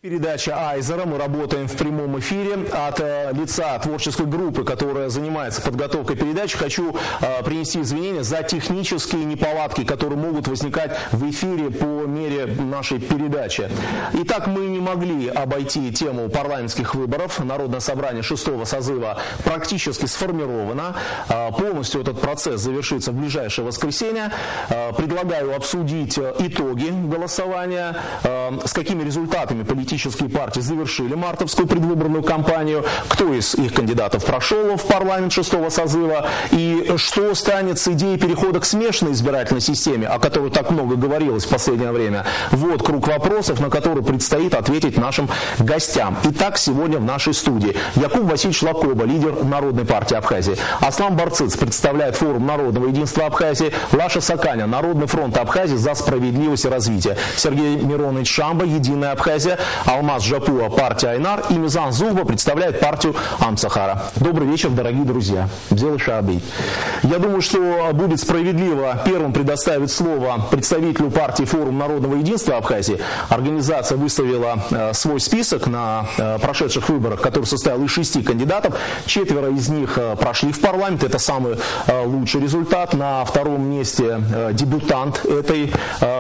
Передача Айзера. Мы работаем в прямом эфире. От лица творческой группы, которая занимается подготовкой передачи, хочу принести извинения за технические неполадки, которые могут возникать в эфире по мере нашей передачи. Итак, мы не могли обойти тему парламентских выборов. Народное собрание 6-го созыва практически сформировано. Полностью этот процесс завершится в ближайшее воскресенье. Предлагаю обсудить итоги голосования, с какими результатами политические партии завершили мартовскую предвыборную кампанию, кто из их кандидатов прошел в парламент 6-го созыва и что станет с идеей перехода к смешанной избирательной системе, о которой так много говорилось в последнее время. Вот круг вопросов, на которые предстоит ответить нашим гостям. Итак, сегодня в нашей студии Якуб Васильевич Лакоба, лидер Народной партии Абхазии, Аслан Барцыц представляет форум Народного единства Абхазии, Лаша Саканя, Народный фронт Абхазии за справедливость и развитие, Сергей Миронович Шамба, Единая Абхазия, Алмаз Жапуа, партия Айнар, и Мизан Зугба представляет партию Амсахара. Добрый вечер, дорогие друзья. Я думаю, что будет справедливо первым предоставить слово представителю партии форум Народного единства Абхазии. Организация выставила свой список на прошедших выборах, который состоял из 6 кандидатов. 4 из них прошли в парламент. Это самый лучший результат. На втором месте дебютант этой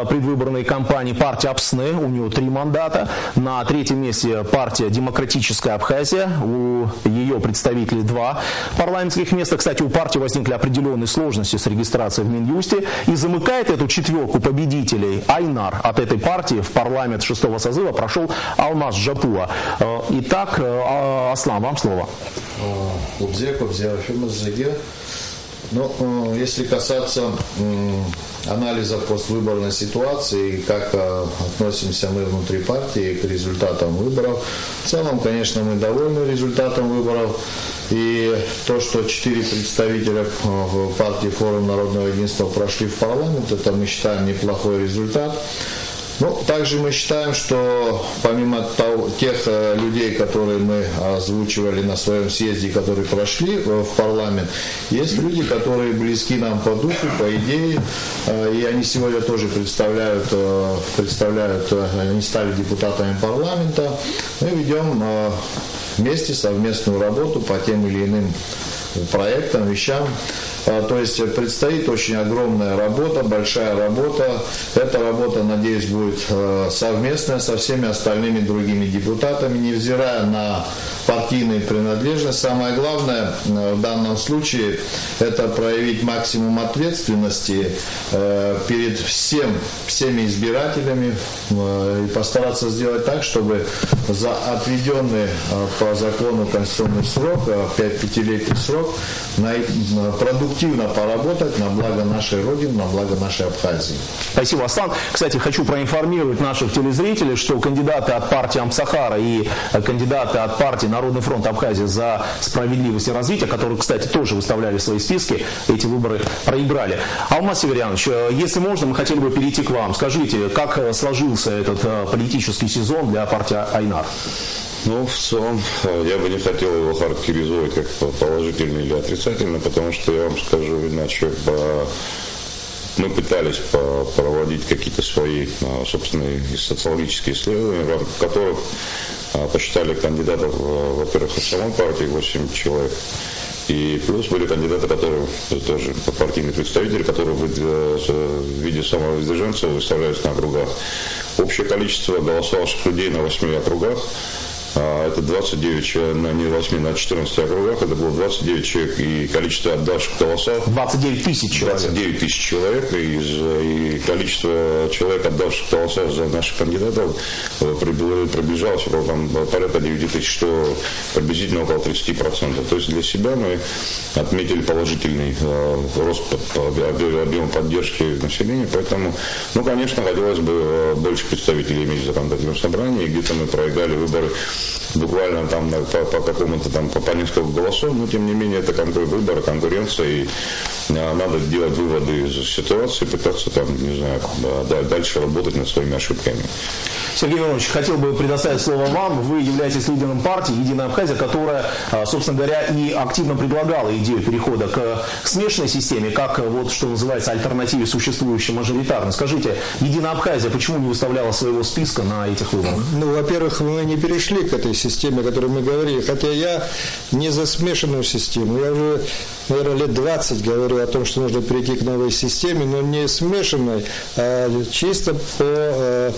предвыборной кампании партия Апсны. У нее 3 мандата. На третьем месте партия «Демократическая Абхазия». У ее представителей 2 парламентских места. Кстати, у партии возникли определенные сложности с регистрацией в Минюсте. И замыкает эту четверку победителей Айнар. От этой партии в парламент 6-го созыва прошел Алмаз Жапуа. Итак, Аслан, вам слово. Ну, если касаться анализа поствыборной ситуации, как относимся мы внутри партии к результатам выборов, в целом, конечно, мы довольны результатом выборов. И то, что 4 представителя в партии форум Народного единства прошли в парламент, это мы считаем неплохой результат. Ну, также мы считаем, что помимо тех людей, которые мы озвучивали на своем съезде, которые прошли в парламент, есть люди, которые близки нам по духу, по идее, и они сегодня тоже представляют, они стали депутатами парламента. Мы ведем вместе совместную работу по тем или иным проектам, вещам. То есть предстоит очень огромная работа, большая работа. Эта работа, надеюсь, будет совместная со всеми остальными другими депутатами, невзирая на партийную принадлежность. Самое главное в данном случае – это проявить максимум ответственности перед всеми избирателями и постараться сделать так, чтобы за отведенный по закону конституционный срок, 5-летний срок, продуктивно поработать на благо нашей Родины, на благо нашей Абхазии. Спасибо, Аслан. Кстати, хочу проинформировать наших телезрителей, что кандидаты от партии Амсахара и кандидаты от партии Народный фронт Абхазии за справедливость и развитие, которые, кстати, тоже выставляли свои списки, эти выборы проиграли. Алмаз Северянович, если можно, мы хотели бы перейти к вам. Скажите, как сложился этот политический сезон для партии Айнар? Ну, в целом, я бы не хотел его характеризовать как положительно или отрицательно, потому что, я вам скажу иначе, мы пытались проводить какие-то свои собственные социологические исследования, в рамках которых посчитали кандидатов, во-первых, от самой партии 8 человек, и плюс были кандидаты, которые тоже партийные представители, которые в виде самовыдвиженцев выставляются на округах. Общее количество голосовавших людей на 8 округах, это 29, не 8, на 14 округах, это было 29 человек, и количество отдавших голосов 29 тысяч человек. 29 тысяч человек, и количество человек, отдавших голосов за наших кандидатов, приближалось порядка 9 тысяч, что приблизительно около 30%. То есть для себя мы отметили положительный рост объема поддержки населения, поэтому, ну, конечно, хотелось бы больше представителей иметь в законодательном собрании, где-то мы проиграли выборы буквально там по какому-то там по несколько голосов, но тем не менее это выбор, конкуренция, и надо делать выводы из ситуации, пытаться там, не знаю, дальше работать над своими ошибками. Сергей Миронович, хотел бы предоставить слово вам. Вы являетесь лидером партии «Единая Абхазия», которая, собственно говоря, и активно предлагала идею перехода к смешанной системе, как вот что называется альтернативе существующей мажоритарной. Скажите, «Единая Абхазия» почему не выставляла своего списка на этих выборах? Ну, во-первых, мы не перешли к этой системе, о которой мы говорили, хотя я не за смешанную систему. Я уже, наверное, лет 20 говорю о том, что нужно перейти к новой системе, но не смешанной, а чисто по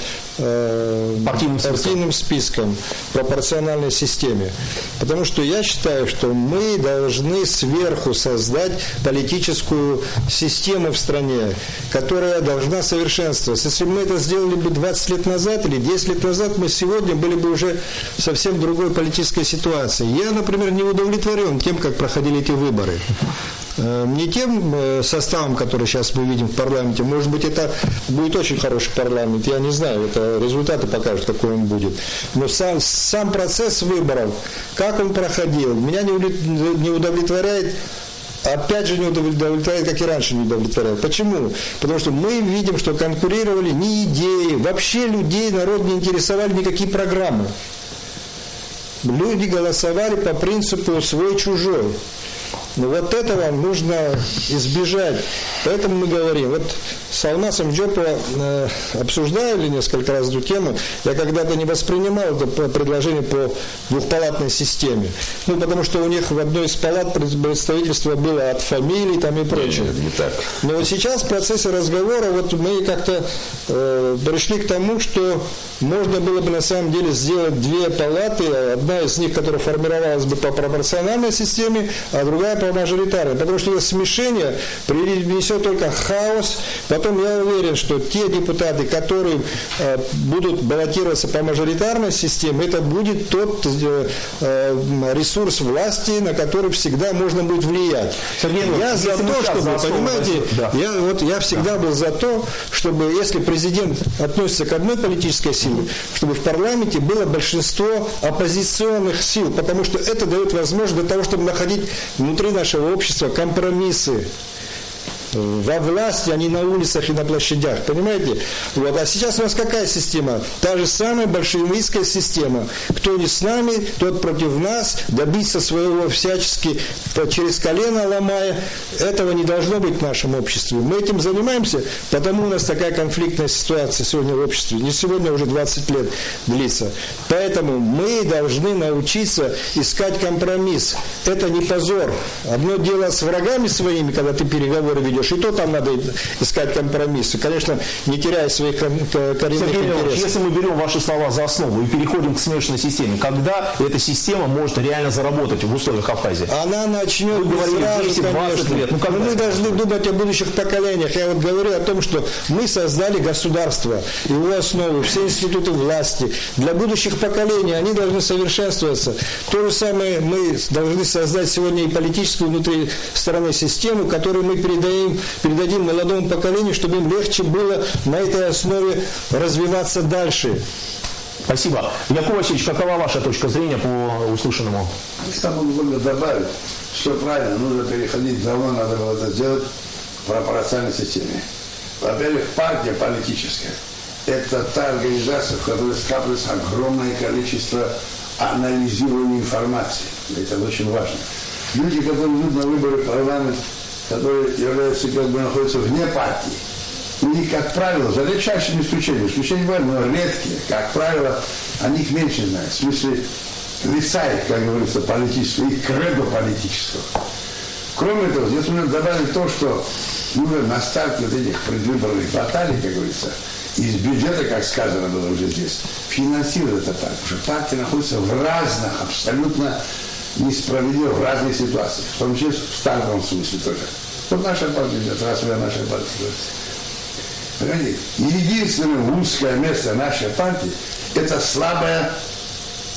партийным спискам, пропорциональной системе. Потому что я считаю, что мы должны сверху создать политическую систему в стране, которая должна совершенствоваться. Если бы мы это сделали бы 20 лет назад или 10 лет назад, мы сегодня были бы уже в совсем другой политической ситуации. Я, например, не удовлетворен тем, как проходили эти выборы. Не тем составом, который сейчас мы видим в парламенте. Может быть, это будет очень хороший парламент, я не знаю, это результаты покажут, какой он будет. Но сам процесс выборов, как он проходил, меня не удовлетворяет. Опять же не удовлетворяет, как и раньше не удовлетворяет. Почему? Потому что мы видим, что конкурировали не идеи, вообще людей, народ не интересовали никакие программы. Люди голосовали по принципу свой-чужой. Но вот этого нужно избежать. Поэтому мы говорим, вот с Алмасом Джопа обсуждали несколько раз эту тему. Я когда-то не воспринимал это предложение по двухпалатной системе. Ну, потому что у них в одной из палат представительство было от фамилий там и прочее. Нет, не так. Но вот сейчас в процессе разговора вот мы как-то пришли к тому, что можно было бы на самом деле сделать две палаты. Одна из них, которая формировалась бы по пропорциональной системе, а другая по мажоритарной. Потому что это смешение принесет только хаос. Потом я уверен, что те депутаты, которые будут баллотироваться по мажоритарной системе, это будет тот ресурс власти, на который всегда можно будет влиять. Сергей, я за то, чтобы, понимаете, да. я всегда был за то, чтобы, если президент относится к одной политической силе, чтобы в парламенте было большинство оппозиционных сил, потому что это дает возможность для того, чтобы находить внутри нашего общества компромиссы. Во власти, а не на улицах и на площадях, понимаете? Вот. А сейчас у нас какая система? Та же самая большевистская система. Кто не с нами, тот против нас, добиться своего всячески через колено ломая. Этого не должно быть в нашем обществе. Мы этим занимаемся, потому у нас такая конфликтная ситуация сегодня в обществе. Не сегодня, уже 20 лет длится. Поэтому мы должны научиться искать компромисс. Это не позор. Одно дело с врагами своими, когда ты переговоры ведешь, и то там надо искать компромиссы. Конечно, не теряя своих коренных интересов. Если мы берем ваши слова за основу и переходим к смешанной системе, когда эта система может реально заработать в условиях Абхазии? Она начнет вы говорили, 10-20 лет. Но мы должны думать о будущих поколениях. Я вот говорю о том, что мы создали государство, его основу, все институты власти. Для будущих поколений они должны совершенствоваться. То же самое мы должны создать сегодня и политическую внутри страны систему, которую мы передадим молодому поколению, чтобы им легче было на этой основе развиваться дальше. Спасибо. Яков Васильевич, какова ваша точка зрения по услышанному? Я могу добавить, что правильно, нужно переходить, давно надо было это сделать в пропорциональной системе. Во-первых, партия политическая – это та организация, в которой скапливается огромное количество анализируемой информации. Это очень важно. Люди, которые идут на выборы в парламент, которые являются, находятся вне партии, у них, как правило, за редчайшим исключением бывают, но редкие, как правило, они их меньше знают. В смысле лица их, как говорится, политического, их кредо политического. Кроме того, здесь нужно добавить то, что нужно на старте вот этих предвыборных баталий, как говорится, из бюджета, как сказано было уже здесь, финансировать это партия. Потому что партия находится в разных, абсолютно несправедливо, в разных ситуациях. В том числе в стартовом смысле тоже. Вот наша партия, это расовая наша партия. Понимаете? Единственное узкое место нашей партии – это слабая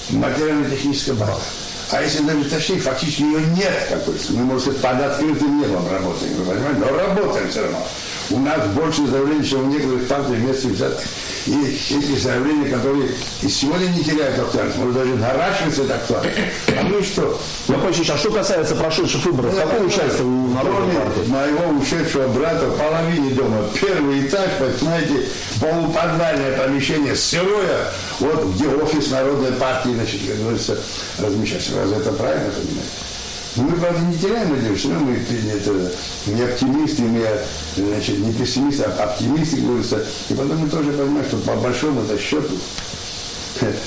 материально-техническая база. А если даже точнее, фактически ее нет какой-то. Мы, может быть, под открытым небом работаем, вы понимаете? Но работаем все равно. У нас больше заявлений, чем у некоторых партий вместе взятых. И эти заявления, которые и сегодня не теряют актуальность, может даже наращивается эта актуальность. А мы что? А что касается прошедших выборов, какое участие у Народной партии? Моего ушедшего брата в половине дома. Первый этаж, понимаете, полуподвальное помещение сырое, вот где офис Народной партии, значит, как говорится, размещается. Разве это правильно, понимаете? Мы, правда, не теряем надежду, что мы не оптимисты, значит, не пессимисты, а оптимисты, говорится. И потом мы тоже понимаем, что по большому-то счету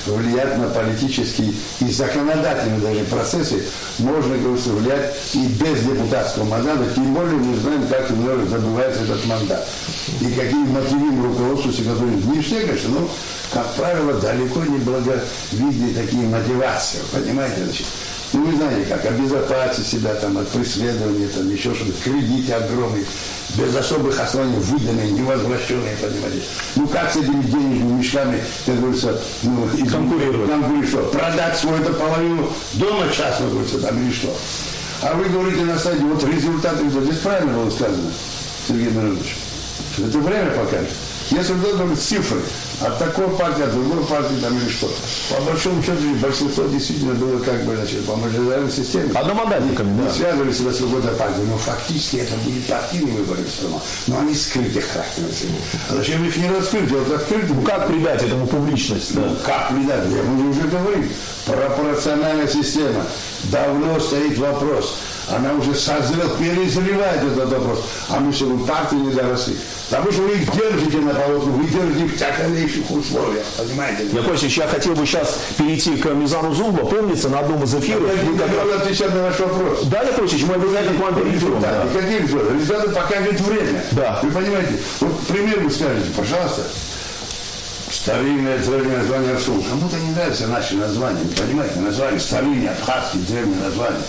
влиять на политические и законодательные даже процессы можно, говорится, влиять и без депутатского мандата, тем более мы знаем, как забывается этот мандат. И какие мотивы руководству, которые не все, конечно, но, как правило, далеко не благовидные такие мотивации, понимаете, значит. Ну, вы знаете, как обезопасить себя там, от преследования, там, еще что-то, кредиты огромные, без особых оснований выданные, невозвращенные, понимаете. Ну, как с этими денежными мешками, как говорится, ну, конкурировать, что? Продать свою-то половину дома частного, говорится, там, или что? А вы говорите на сайте, вот результаты, здесь правильно было сказано, Сергей Миронович, что это время покажет. Если вы цифры от такой партии, от другой партии, там или что. По большому счету, большинство действительно было как бы, значит, по мажоритарной системе. Одномандатниками, да. Не связывали себя с какой-то партией, но фактически это были партийные выборы все равно. Но они скрыты характером. А зачем их не раскрыть? Вот открыты. Ну как придать этому публичность? Ну, да? как придать? Мы уже говорим. Пропорциональная система. Давно стоит вопрос. Она уже созрела, перезревает этот вопрос. А мы все равно партии не доросли. Потому что вы их держите на поводку, вы держите в тяжелейших условиях, понимаете? Яков, я хотел бы сейчас перейти к Мизану Зулба. Помнится, на одном из эфиров... Я не могу отвечать на ваш вопрос. Да, Яков, мы обязательно к вам перейдем. Да. Какие результаты? Результаты покажет время. Да. Вы понимаете? Вот пример вы скажете, пожалуйста. Старинное древнее название Арсул. Кому-то не нравятся наши названия, вы понимаете? Названия старинные, абхазские, древние названия.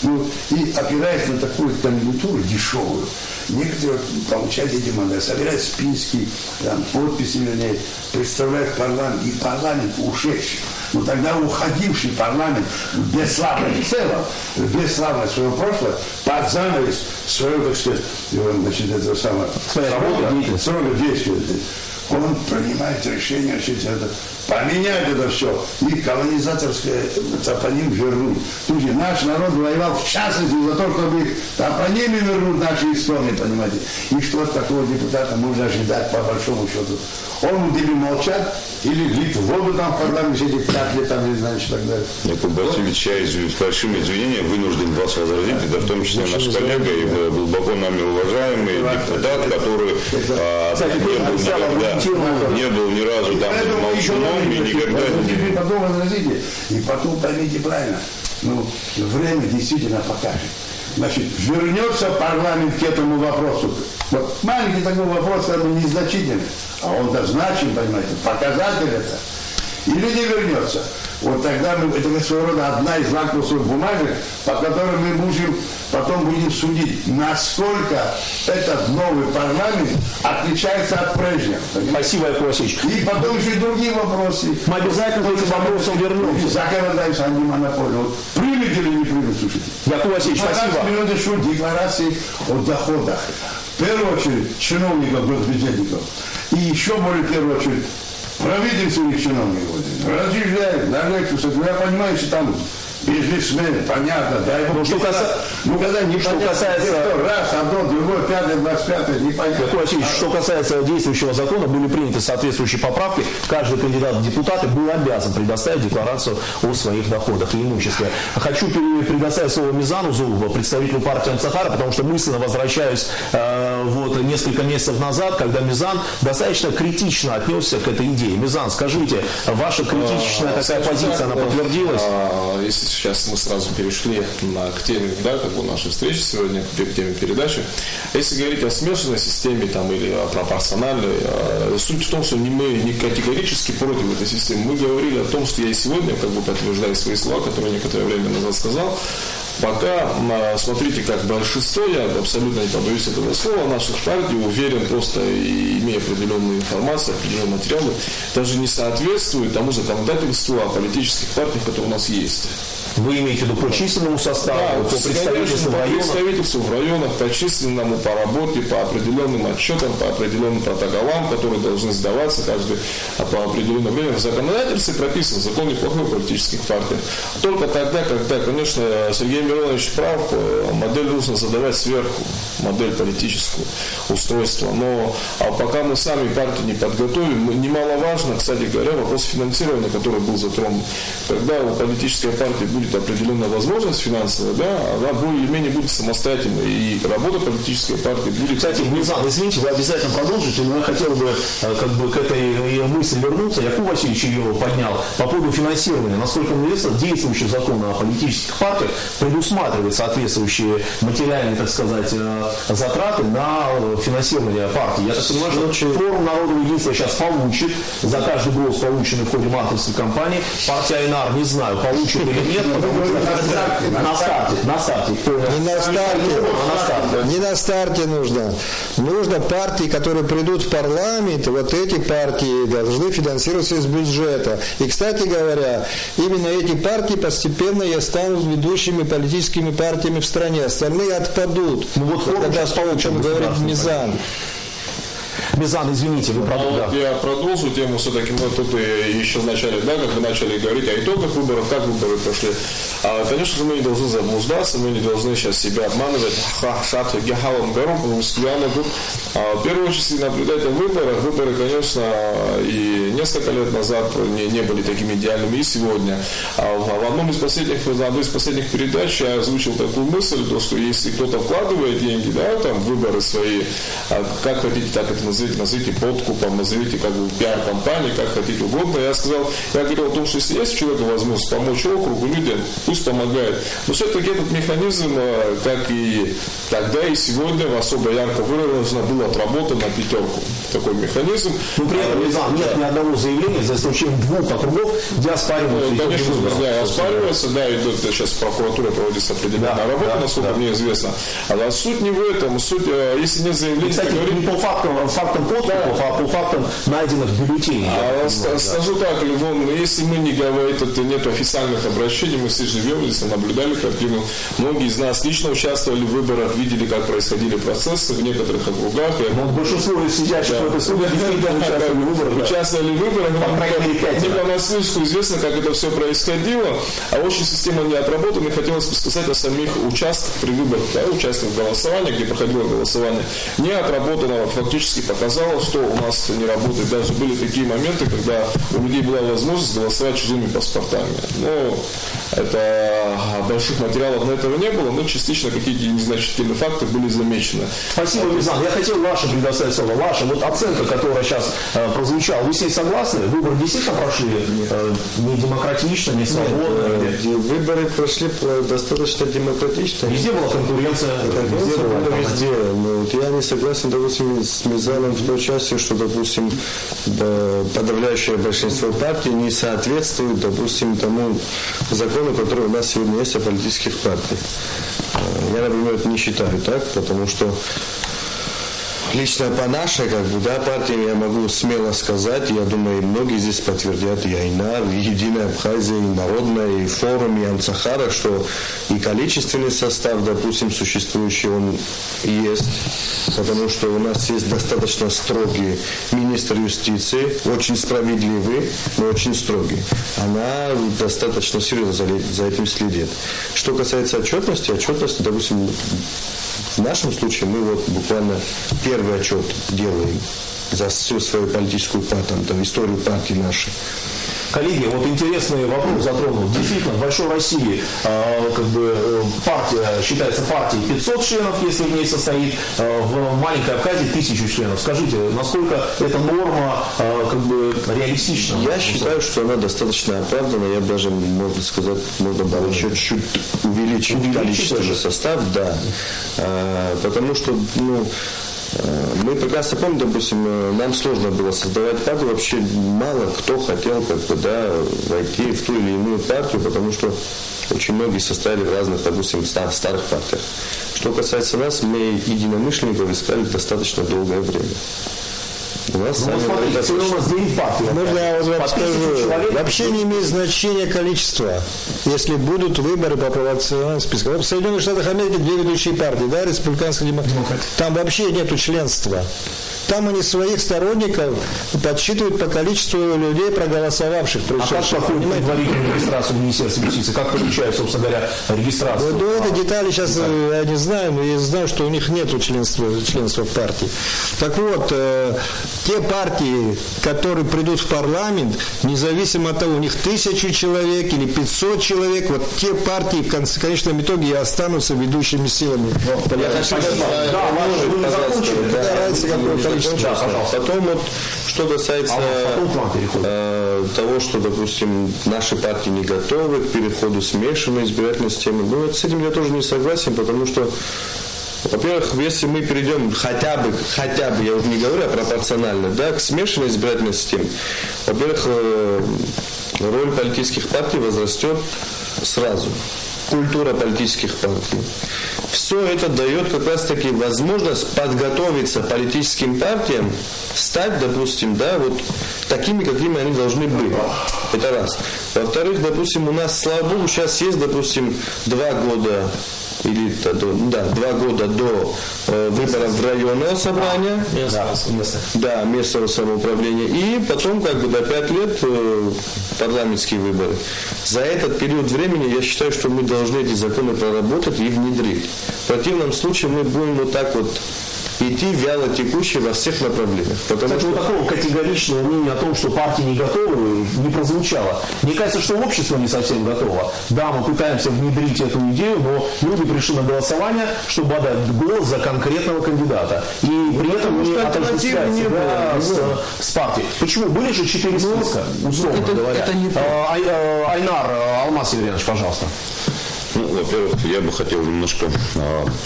Ну, и опираясь на такую кандидатуру дешевую, некоторые получают эти мандаты, собирают списки, там, подписи, вернее, представляют парламент, и парламент ушедший. Но тогда уходивший парламент бесславный в целом, бесславное своего прошлого, под занавес своего, так сказать, значит, этого самого срока действия. Он принимает решение, значит, поменять это все и колонизаторское топоним вернуть. Слушайте, наш народ воевал в частности за то, чтобы их топонимы вернуть наши истории, понимаете. И что от такого депутата можно ожидать по большому счету? Он или молчать, или лить в воду там в парламенте, эти 5 лет, там, не знаю, что так далее. Яков Васильевич, я с большими извинениями вынужден вас возразить, это в том числе наш коллега и глубоко нами уважаемый депутат, который не был ни разу там молчуном и никогда не... Потом возразите, и потом поймите правильно, ну, время действительно покажет. Значит, вернется парламент к этому вопросу. Вот маленький такой вопрос, это незначительный, а он-то значим, понимаете, показатель это. Или не вернется. Вот тогда это своего рода одна из лакмусовых бумажек, по которой мы потом будем судить, насколько этот новый парламент отличается от прежнего. Спасибо, Яков Васильевич. И потом еще и другие вопросы. Мы обязательно к этим вопросам вернемся. Законодательство антимонополии. Вот примет или не примет, слушайте. Яков Васильевич, спасибо. Минуточку декларации о доходах. В первую очередь чиновников, безбюджетников. И еще более в первую очередь правительственных чиновников. Разъезжают на лекцию. Я понимаю, что там бизнесмен, понятно, да, его что касается, раз, одно, другое, 5, 25, непонятно. Что касается действующего закона, были приняты соответствующие поправки. Каждый кандидат в депутаты был обязан предоставить декларацию о своих доходах и имуществе. Хочу предоставить слово Мизану Зулбу, представителю партии Амцахара, потому что мысленно возвращаюсь несколько месяцев назад, когда Мизан достаточно критично отнесся к этой идее. Мизан, скажите, ваша критичная такая позиция, она подтвердилась? Если сейчас мы сразу перешли к теме, да, как бы нашей встречи сегодня, к теме передачи. Если говорить о смешанной системе там, или о пропорциональной, суть в том, что мы не категорически против этой системы. Мы говорили о том, что я и сегодня как бы подтверждаю свои слова, которые некоторое время назад сказал. Пока, смотрите, как большинство, я абсолютно не побоюсь этого слова, наших партий, уверен, просто имея определенную информацию, определенные материалы, даже не соответствует тому законодательству о политических партиях, которые у нас есть. Вы имеете в виду по численному составу, да, по представительству в районах? По представительству в районах, по численному, по работе, по определенным отчетам, по определенным протоколам, которые должны сдаваться каждый по определенному времени. В законодательстве прописан закон неплохой о политических партиях. Только тогда, когда, конечно, Сергей Миронович прав, модель нужно задавать сверху, модель политического устройства. Но пока мы сами партии не подготовим, немаловажно, кстати говоря, вопрос финансирования, который был затронут. Когда у политической партии будет определенная возможность финансовая, да, она более-менее будет самостоятельной, и работа политической партии будет... Кстати, Мирзан, извините, вы обязательно продолжите, но я хотел бы к этой мысли вернуться. Якуб Васильевич ее поднял по поводу финансирования. Насколько мне известно, действующий закон о политических партиях предусматривает соответствующие материальные, так сказать, затраты на финансирование партии. Я так понимаю, что форум Народного единства сейчас получит за каждый голос, полученный в ходе мартовской кампании. Партия Айнар, не знаю, получит или нет, на старте. Не на старте нужно. Нужно партии, которые придут в парламент, вот эти партии должны финансироваться из бюджета. И, кстати говоря, именно эти партии постепенно и станут ведущими политическими партиями в стране. Остальные отпадут. Ну вот когда о чем говорит Мизан. Мизан, извините, вы продолжите. Я продолжу тему все-таки, мы тут еще вначале, да, как вы начали говорить о итогах выборов, как выборы прошли. Конечно же, мы не должны заблуждаться, мы не должны сейчас себя обманывать. В первую очередь наблюдать о выборах. Выборы, конечно, и несколько лет назад не были такими идеальными, и сегодня. В одной из последних передач я озвучил такую мысль, то, что если кто-то вкладывает деньги, да, там, в выборы свои, как хотите, так это назовите подкупом, назовите как бы пиар-компанией, как хотите угодно. Я говорил о том, что если есть у человека возможность помочь округу, людям, пусть помогает. Но все-таки этот механизм, как и тогда, и сегодня, особо ярко выраженно был отработан на пятерку. Такой механизм. Но при этом, нет ни одного заявления, за исключением 2 округов, где оспариваются. Конечно, да, оспаривается, да, идет сейчас в прокуратуре проводится определенная работа, насколько мне известно. А суть не в этом, суть, если нет заявления... Кстати, не по фактам подкупов, а по фактам найденных бюллетеней. Скажу так, Левон, если мы не говорим, это нет официальных обращений, мы все живем здесь, наблюдали картину. Многие из нас лично участвовали в выборах, видели, как происходили процессы в некоторых округах. Большинство из сидящих в этой студии участвовали в выборах. Не понаслышке известно, как это все происходило, а очень система не отработана. И хотелось бы сказать о самих участках при выборах, участниках голосования, где проходило голосование, не отработано, фактически показало, что у нас это не работает. Даже были такие моменты, когда у людей была возможность голосовать чужими паспортами. Но это больших материалов на этого не было, но частично какие-то незначительные факты были замечены. Спасибо, Мизан. Я хотел ваше предоставить слово. Ваша вот оценка, которая сейчас прозвучала, вы с ней согласны? Выборы действительно прошли не демократично, не свободно? Выборы прошли достаточно демократично. Везде была конкуренция. Везде. Но вот я не согласен, допустим, с Мизаном в той части, что, допустим, подавляющее большинство партий не соответствует, допустим, тому закону, который у нас сегодня есть о политических партиях. Я, например, это не считаю так, потому что лично по нашей, партии я могу смело сказать, я думаю, многие здесь подтвердят, и Айнар, и Единая Абхазия, и Народная, и Форум, и Амцахара, что и количественный состав, допустим, существующий, он есть, потому что у нас есть достаточно строгий министр юстиции, очень справедливый, но очень строгий. Она достаточно серьезно за этим следит. Что касается отчетности, допустим, в нашем случае мы вот буквально первый отчет делаем за всю свою политическую историю партии нашей. Коллеги, вот интересный вопрос затронул. Действительно, в большой России партия считается партией 500 членов, если в ней состоит, в маленькой Абхазии 1000 членов. Скажите, насколько эта норма реалистична? Я считаю, что она достаточно оправдана. Я даже, можно сказать, можно было еще чуть-чуть увеличить количественный состав, да. Потому что, мы прекрасно помним, допустим, нам сложно было создавать партию, вообще мало кто хотел войти в ту или иную партию, потому что очень многие состояли в разных, допустим, старых партиях. Что касается нас, мы единомышленников искали достаточно долгое время. Ну, смотрите, сегодня у нас 9 партий. Можно я вам скажу? Вообще не имеет значения количество, если будут выборы по пропорциональному списку. В Соединенных Штатах Америки 2 ведущие партии, да, республиканская демократия. Там вообще нету членства. Там они своих сторонников подсчитывают по количеству людей, проголосовавших. А как проходит предварительную регистрацию в Министерстве юстиции? Как получается, собственно говоря, регистрация? Вот этой детали сейчас я не знаю, но я знаю, что у них нету членства в партии. Так вот, те партии, которые придут в парламент, независимо от того, у них 1000 человек или 500 человек, вот те партии в конечном итоге и останутся ведущими силами. Потом вот, что касается того, что, допустим, наши партии не готовы к переходу смешанной избирательной системы, ну, с этим я тоже не согласен, потому что, во-первых, если мы перейдем хотя бы, я уже не говорю о пропорционально, да, к смешанной избирательной системе, во-первых, роль политических партий возрастет сразу. Культура политических партий. Все это дает как раз таки возможность подготовиться политическим партиям, стать, допустим, да, вот такими, какими они должны быть. Это раз. Во-вторых, допустим, у нас, слава богу, сейчас есть, допустим, 2 года или 2 года до выборов в районное собрание, местного самоуправления, и потом как бы до 5 лет парламентские выборы. За этот период времени я считаю, что мы должны эти законы проработать и внедрить. В противном случае мы будем вот так вот идти вяло текущие во всех направлениях. Кстати, вот такого категоричного мнения о том, что партии не готовы, не прозвучало. Мне кажется, что общество не совсем готово. Да, мы пытаемся внедрить эту идею, но люди пришли на голосование, чтобы отдать голос за конкретного кандидата. И при этом не отождествлять себя с партией. Почему? Были же 4 списка, условно говоря. Айнар, Алмаз Северянович, пожалуйста. Ну, во-первых, я бы хотел немножко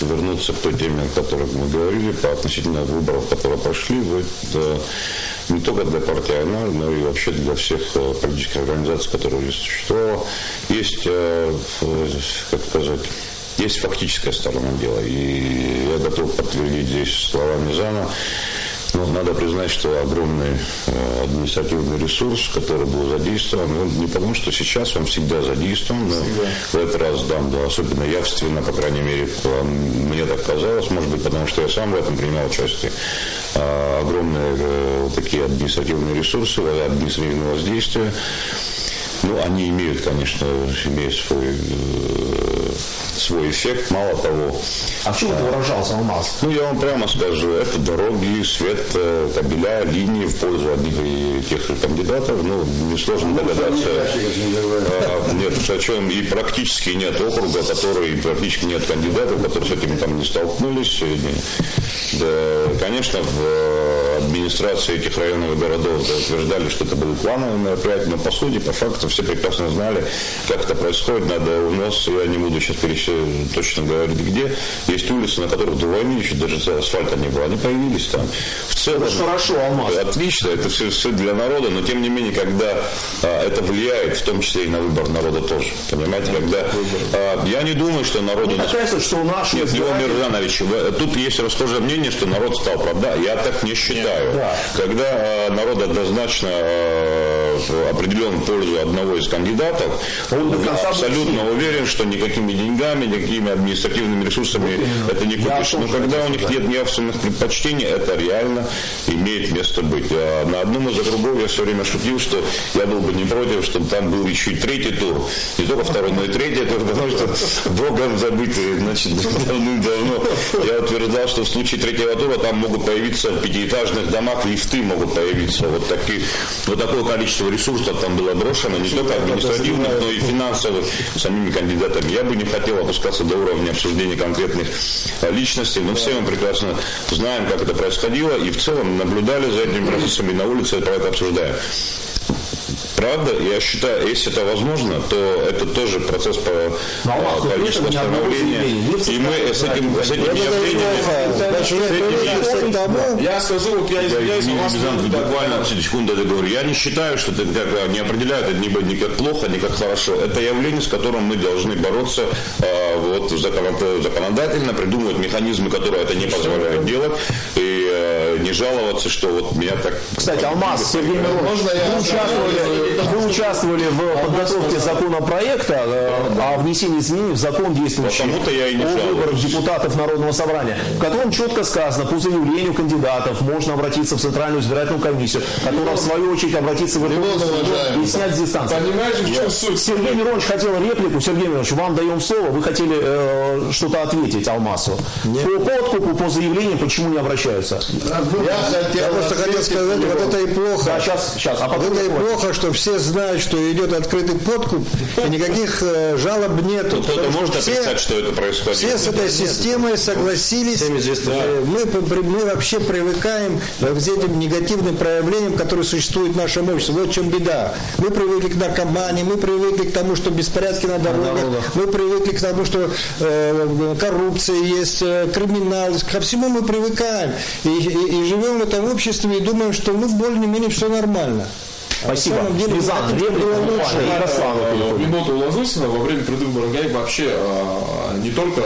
вернуться к той теме, о которой мы говорили, по относительно выборов, которые прошли. Не только для партии Айнар, но и вообще для всех политических организаций, которые здесь существовало. Есть, как сказать, есть фактическая сторона дела. И я готов подтвердить здесь словами Жана. Но надо признать, что огромный административный ресурс, который был задействован, не потому, что сейчас он всегда задействован, но в этот раз, да, особенно явственно, по крайней мере, мне так казалось, может быть, потому что я сам в этом принимал участие. Огромные такие административные ресурсы, административное воздействие. Ну, они имеют, конечно, свой эффект, мало того. А в чем это выражался, Алмаз? Ну, я вам прямо скажу, это дороги, свет, кабеля, линии в пользу одних и тех же кандидатов. Ну, несложно догадаться. Нет, о чем и практически нет округа, практически нет кандидатов, которые с этим там не столкнулись. Да, конечно, в администрации этих районных городов утверждали, что это были плановые мероприятия, но по сути, по факту, все прекрасно знали, как это происходит. Надо у нас, я не буду сейчас точно говорить, где, есть улицы, на которых до войны еще даже асфальта не было. Они появились там. В целом, это хорошо, Алмаз. Отлично, это все для народа, но тем не менее, когда это влияет, в том числе и на выбор народа тоже. Понимаете, когда я не думаю, что народу... Мне кажется, что наши... Нет, Леон Миржанович, тут есть расхожее мнение, что народ стал правда. Я так не считаю. Да. Когда народ однозначно определен в пользу одного из кандидатов, он абсолютно уверен, что никакими деньгами, никакими административными ресурсами это не купишь. Но когда у них нет явственных предпочтений, это реально имеет место быть. На одном из округов я все время шутил, что я был бы не против, чтобы там был еще и 3-й тур. Не только 2-й, но и 3-й тур, потому что богом забытый, значит, давным-давно я утверждал, что в случае 3-го тура там могут появиться в 5-этажных домах, лифты могут появиться. Вот такое количество ресурсов там было брошено, не только административных, но и финансовых самими кандидатами. Я бы не хотел опускаться до уровня обсуждения конкретных личностей, но все мы прекрасно знаем, как это происходило, и в целом наблюдали за этим процессом, и на улице это обсуждаем. Правда, я считаю, если это возможно, то это тоже процесс политического становления. И мы с этими явлениями... Я скажу, вот я извиняюсь, буквально секунду договорю. Я не считаю, что это не определяют это ни как плохо, ни как хорошо. Это явление, с которым мы должны бороться законодательно, придумывать механизмы, которые это не позволяют делать, и не жаловаться, что вот меня так... Кстати, Алмаз, Сергей Миронович, вы участвовали в подготовке законопроекта о внесении изменений в закон действующий о выборах депутатов Народного собрания, в котором четко сказано, по заявлению кандидатов можно обратиться в Центральную избирательную комиссию, которая в свою очередь обратится в Верховный суд и снять с дистанции. Понимаете, в чем суть? Сергей Миронович хотел реплику. Сергей Миронович, вам даем слово. Вы хотели что-то ответить Алмасу. По подкупу, по заявлениям, почему не обращаются? Я просто хотел сказать, вот это и плохо. Да, сейчас. Вот это и плохо, что все знают, что идет открытый подкуп, и никаких жалоб нету. Кто-то может отрицать, что это происходит. Все с этой системой согласились. Мы вообще привыкаем к этим негативным проявлениям, которые существуют в нашем обществе. Вот в чем беда. Мы привыкли к наркомании, мы привыкли к тому, что беспорядки на дорогах, мы привыкли к тому, что коррупция есть, криминал. Ко всему мы привыкаем. И живем в этом обществе и думаем, что более-менее все нормально. Спасибо. Рязан, минуту уложился, во время предвыборных дней вообще не только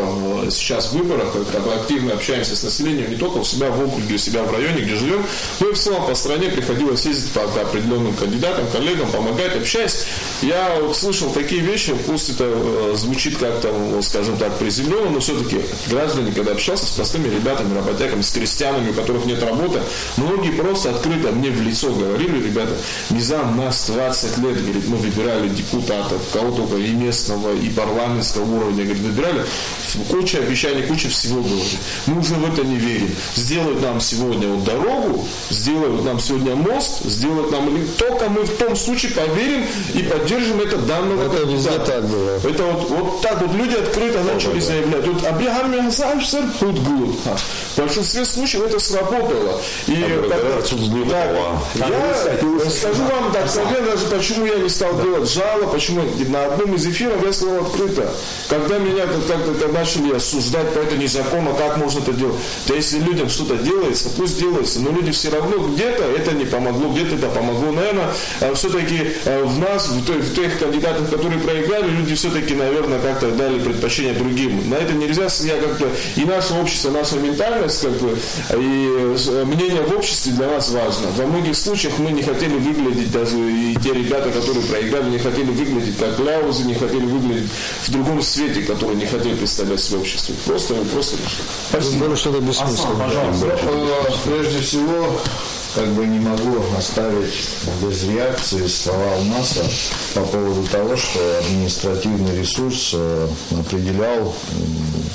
сейчас в выборах, когда активно общаемся с населением, не только у себя в округе, у себя в районе, где живем, но и в целом по стране приходилось ездить по определенным кандидатам, коллегам, помогать, общаясь. Я слышал такие вещи, пусть это звучит как-то, скажем так, приземленно, но все-таки граждане, когда общался с простыми ребятами, работягами, с крестьянами, у которых нет работы, многие просто открыто мне в лицо говорили: ребята, Низам, нас 20 лет, говорит, мы выбирали депутатов, кого только и местного, и парламентского уровня, говорит, выбирали, куча обещаний, куча всего было. Мы уже в это не верим. Сделают нам сегодня вот дорогу, сделают нам сегодня мост, сделают нам... Только мы в том случае поверим и поддержим это данного кандидата. Это везде так было. Это вот так вот люди открыто начали заявлять. Вот Абрахам Ясавшер Худгуд. В большинстве случаев это сработало. И я скажу вам так, даже почему я не стал делать жалоб, почему на одном из эфиров я сказал открыто. Когда меня как-то начали осуждать по этому незаконно, как можно это делать. То если людям что-то делается, пусть делается, но люди все равно где-то это не помогло, где-то это помогло. Наверное, все-таки в нас, в тех кандидатах, которые проиграли, люди все-таки, наверное, как-то дали предпочтение другим. На это нельзя, я как-то, и наше общество, наша ментальность, как бы, и мнение в обществе для нас важно. Во многих случаях мы не хотели выглядеть, даже и те ребята, которые проиграли, не хотели выглядеть как ляузы, не хотели выглядеть в другом свете, который не хотели представлять в обществе. Просто. Спасибо. Было что-то бессмысленное. Прежде всего, как бы не могу оставить без реакции слова Алмаса по поводу того, что административный ресурс определял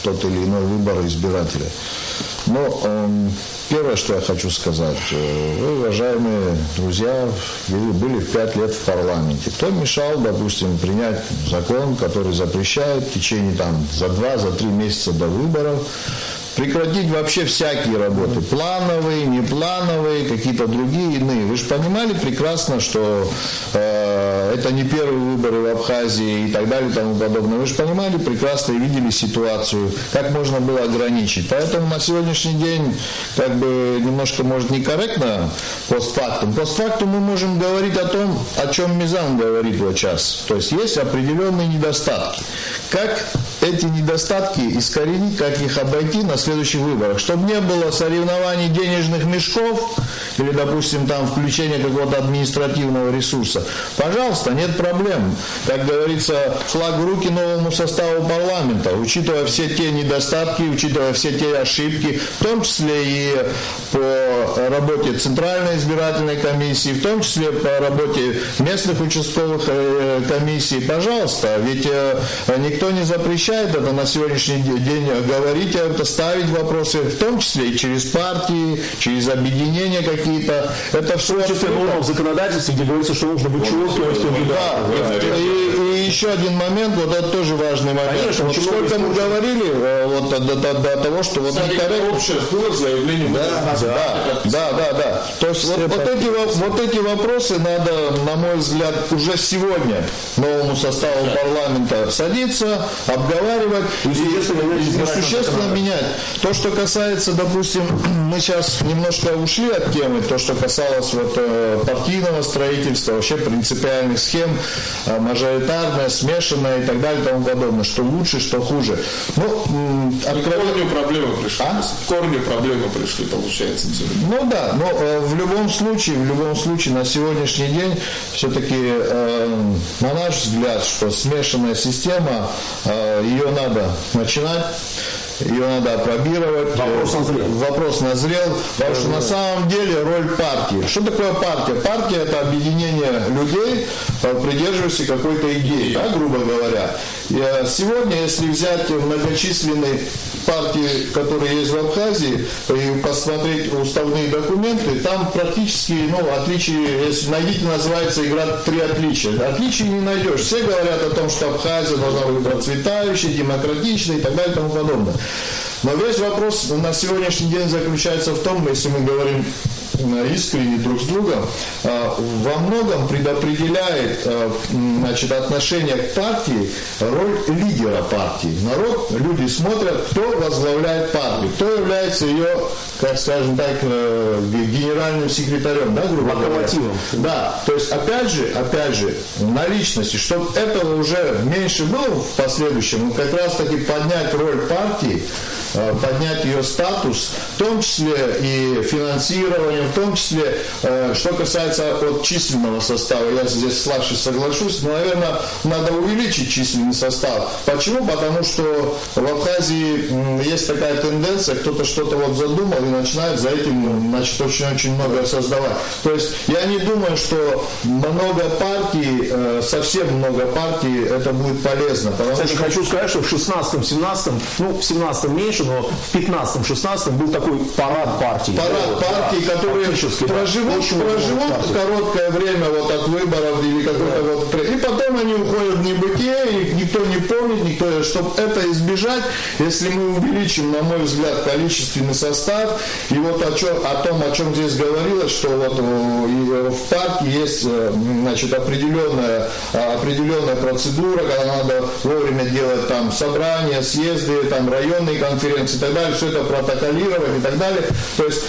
тот или иной выбор избирателя. Но первое, что я хочу сказать, вы, уважаемые друзья, были 5 лет в парламенте. Кто мешал, допустим, принять закон, который запрещает в течение за 2-3 месяца до выборов прекратить вообще всякие работы, плановые, неплановые, какие-то другие, иные. Вы же понимали прекрасно, что это не первые выборы в Абхазии и так далее и тому подобное. Вы же понимали прекрасно и видели ситуацию, как можно было ограничить. Поэтому на сегодняшний день как бы немножко, может, некорректно постфактум. Постфактум мы можем говорить о том, о чем Мизан говорит вот сейчас. То есть есть определенные недостатки. Как эти недостатки искоренить, как их обойти на следующих выборах, чтобы не было соревнований денежных мешков или, допустим, включения какого-то административного ресурса. Пожалуйста, нет проблем. Как говорится, флаг в руки новому составу парламента, учитывая все те недостатки, учитывая все те ошибки, в том числе и по работе Центральной избирательной комиссии, в том числе по работе местных участковых комиссий. Пожалуйста, ведь никто не запрещает это на сегодняшний день говорить, это ставить вопросы, в том числе и через партии, через объединения какие-то. Это все в законодательстве, где говорится, что нужно вычеркивать. Да, и еще один момент, вот это тоже важный момент. Конечно, вот сколько мы говорили до того, что вот некорректно. Общее было заявление. Да. Да, то есть вот эти вопросы надо, на мой взгляд, уже сегодня новому составу парламента садиться, обговаривать и существенно менять. То, что касается, допустим, мы сейчас немножко ушли от темы, то, что касалось партийного строительства, вообще принципиальных схем, мажоритарное, смешанное и так далее и тому подобное, что лучше, что хуже. Ну, корню проблемы пришли, получается. Ну да, но в любом случае, на сегодняшний день все-таки, на наш взгляд, что смешанная система, ее надо начинать. Ее надо опробировать. Вопрос назрел. Потому что на самом деле роль партии. Что такое партия? Партия – это объединение людей, придерживающихся какой-то идеи, да, грубо говоря. И сегодня, если взять многочисленные партии, которые есть в Абхазии, и посмотреть уставные документы, там практически, отличие, если найдите, называется игра «Три отличия». Отличий не найдешь. Все говорят о том, что Абхазия должна быть процветающей, демократичной и так далее и тому подобное. Но весь вопрос на сегодняшний день заключается в том, если мы говорим искренне друг с другом, во многом предопределяет, отношение к партии роль лидера партии. Народ, люди смотрят, кто возглавляет партию, кто является ее, как скажем так, генеральным секретарем, да, грубо говоря. Локомотивом. Да, то есть опять же, на личности, чтобы этого уже меньше было в последующем, как раз таки поднять роль партии, поднять ее статус, в том числе и финансирование, в том числе, что касается от численного состава. Я здесь с Лашей соглашусь, но, наверное, надо увеличить численный состав. Почему? Потому что в Абхазии есть такая тенденция, кто-то что-то задумал и начинает за этим, очень много создавать. То есть я не думаю, что много партий, совсем много партий, это будет полезно. Кстати, хочу сказать, что в 16-17, в 17 меньше, но в 15-16 был такой парад партий. Парад партий, которые проживут короткое время от выборов или какой-то и потом они уходят в небытие, и никто не помнит, чтобы это избежать, если мы увеличим, на мой взгляд, количественный состав, и о том, о чем здесь говорилось, что в партии есть, определенная процедура, когда надо вовремя делать там собрания, съезды, там районные конференции и так далее, все это протоколировать и так далее. То есть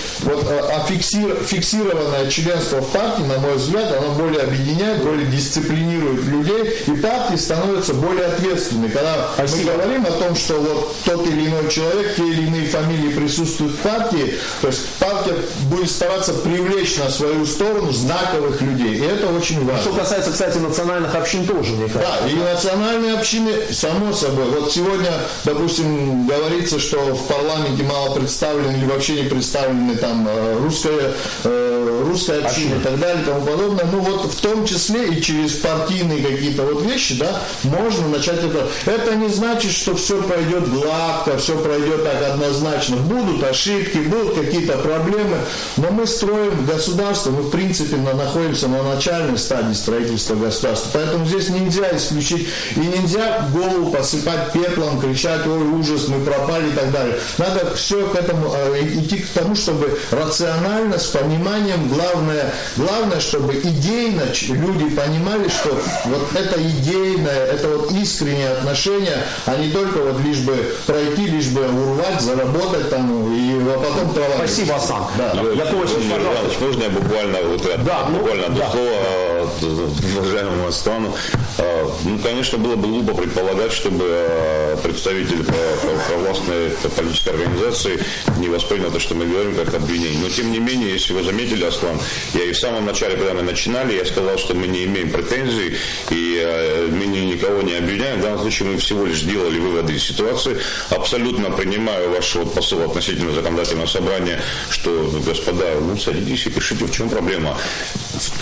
фиксированное членство в партии, на мой взгляд, оно более объединяет, более дисциплинирует людей, и партии становятся более ответственны. Когда мы говорим о том, что тот или иной человек, те или иные фамилии присутствуют в партии, то есть партия будет стараться привлечь на свою сторону знаковых людей, и это очень важно. Что касается, кстати, национальных общин тоже, мне кажется. Да, и национальные общины, само собой. Сегодня, допустим, говорится, что в парламенте мало представлены или вообще не представлены там русская община и так далее и тому подобное. В том числе и через партийные какие-то вещи, да, можно начать это. Это не значит, что все пройдет гладко, все пройдет так однозначно. Будут ошибки, будут какие-то проблемы, но мы строим государство, мы в принципе находимся на начальной стадии строительства государства. Поэтому здесь нельзя исключить и нельзя голову посыпать пеплом, кричать: ой, ужас, мы пропали и так далее. Надо все к этому идти к тому, чтобы рационально, с пониманием, главное, чтобы идейно люди понимали, что это идейное, это искреннее отношение, а не только лишь бы пройти, лишь бы урвать, заработать там и потом товарищ. Спасибо, Асан. Да. Я можно я буквально до слова уважаемому Аслану. Конечно, было бы глупо предполагать, чтобы представители провластной политической организации не восприняли то, что мы говорим, как обвинение. Но тем не менее, если вы заметили, Аслан, я и в самом начале, когда мы начинали, я сказал, что мы не имеем претензий и мы никого не обвиняем. В данном случае мы всего лишь сделали выводы из ситуации. Абсолютно принимаю ваш посыл относительно законодательного собрания, что, господа, садитесь и пишите, в чем проблема.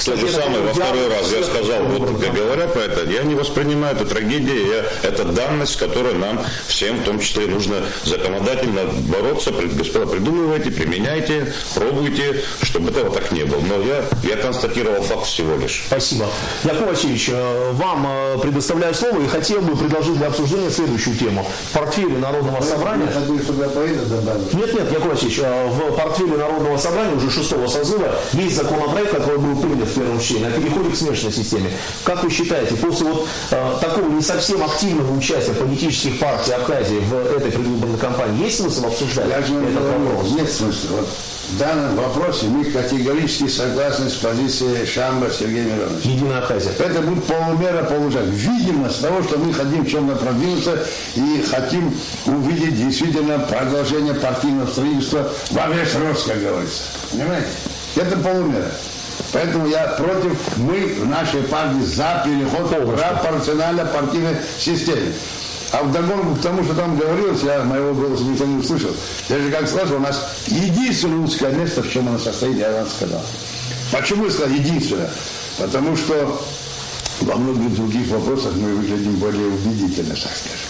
То же самое во первый раз я сказал, вот говоря про это, я не воспринимаю это трагедией, это данность, с которой нам всем, в том числе, нужно законодательно бороться. Господа, придумывайте, применяйте, пробуйте, чтобы этого так не было. Но я констатировал факт всего лишь. Спасибо. Яков Васильевич, вам предоставляю слово и хотел бы предложить для обсуждения следующую тему. В портфеле Народного собрания... Нет, Яков Васильевич, в портфеле Народного собрания уже 6-го созыва есть законопроект, который был принят в первом чтении, о переходе к смешанной системе. Как вы считаете, после вот такого не совсем активного участия политических партий Абхазии в этой предвыборной кампании, есть смысл обсуждать этот вопрос? Нет смысла. Вот в данном вопросе мы категорически согласны с позицией Шамба Сергея Мироновича. Единая Абхазия. Это будет полумера, полужак. Видимо, с того, что мы хотим в чем-то продвинуться и хотим увидеть действительно продолжение партийного строительства во весь рост, как говорится. Понимаете? Это полумера. Поэтому я против, мы в нашей партии за переход к пропорционально-партийной системе. А вдогонку к тому, что там говорилось, я моего голоса никто не услышал. Я же как сказал, у нас единственное узкое место, в чем оно состоит, я вам сказал. Почему я сказал единственное? Потому что во многих других вопросах мы выглядим более убедительно, так скажем.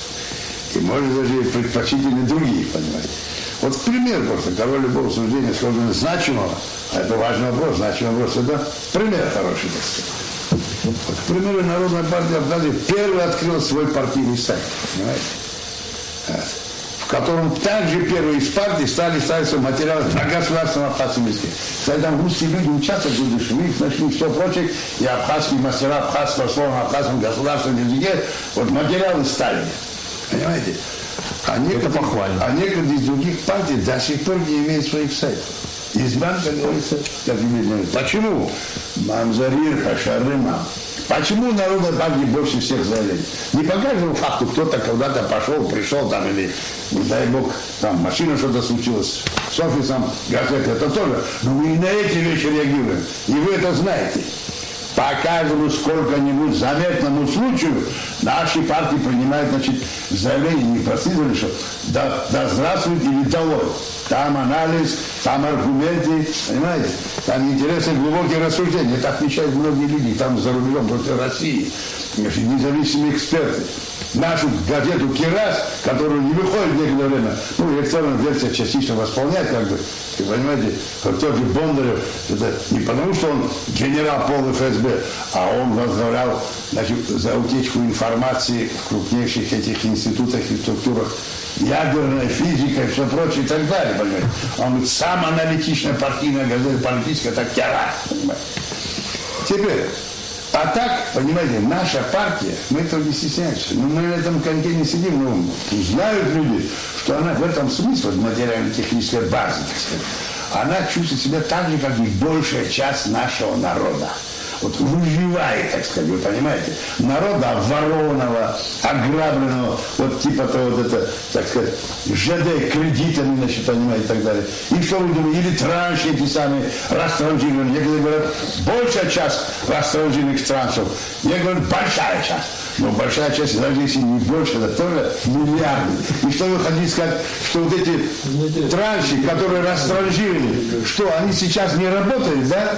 И может даже предпочтительнее других, понимаете. Вот к примеру просто, король любого суждения сложно значимого, а это важный вопрос, значимый вопрос, это пример хороший, так сказать. Вот, к примеру, Народная партия Абхазии первый открыл свой партийный сайт, понимаете? В котором также первые из партий стали ставиться материалы на государственном абхазском языке. Кстати, там русские люди учатся в будущем, мы их нашли все прочее, и абхазские мастера абхазского слова на абхазском государственном языке, вот материалы ставили, понимаете? А некоторые из других партий до сих пор не имеют своих сайтов. Избан, как говорится, как видно. Почему? Мамзарир, Хашарыма. Почему Народная партия больше всех заявлений? Не по каждому факту кто-то когда-то пошел, пришел там, или, не дай бог, там машина что-то случилось с офисом, газеты, это тоже. Но мы и на эти вещи реагируем. И вы это знаете. По каждому сколько-нибудь заметному случаю наши партии принимают, значит, заявление, не простите, что да здравствует или долой. Там анализ, там аргументы, понимаете? Там интересы, глубокие рассуждения. Это отмечают многие люди, там за рубежом, против России, независимые эксперты. Нашу газету «Кирас», которую не выходит некоторое время, электронная версия частично восполняет, как бы, вы понимаете, как тот же Бондарев, это не потому, что он генерал полный ФСБ, а он возглавлял, значит, за утечку информации в крупнейших этих институтах и структурах, ядерная физика и все прочее и так далее, понимаете. Он говорит, самая аналитичная партийная газета политическая, это «Кирас», понимаете. Теперь, а так, понимаете, наша партия, мы этого не стесняемся, но мы на этом коньке не сидим, но знают люди, что она в этом смысле, в материально-технической базе, так сказать, она чувствует себя так же, как и большая часть нашего народа. Вот выживает, так сказать, вы понимаете, народа обворованного, ограбленного, вот типа то вот это, так сказать, ЖД кредитами, значит, понимаете, и так далее. И что вы думаете, или транши эти самые растранжированные. Некоторые говорят, большая часть растранжированных траншев, некоторые говорят, большая часть. Но большая часть, даже если не больше, это тоже миллиарды. И что вы хотите сказать, что вот эти транши, которые растранжировали, что они сейчас не работают, да?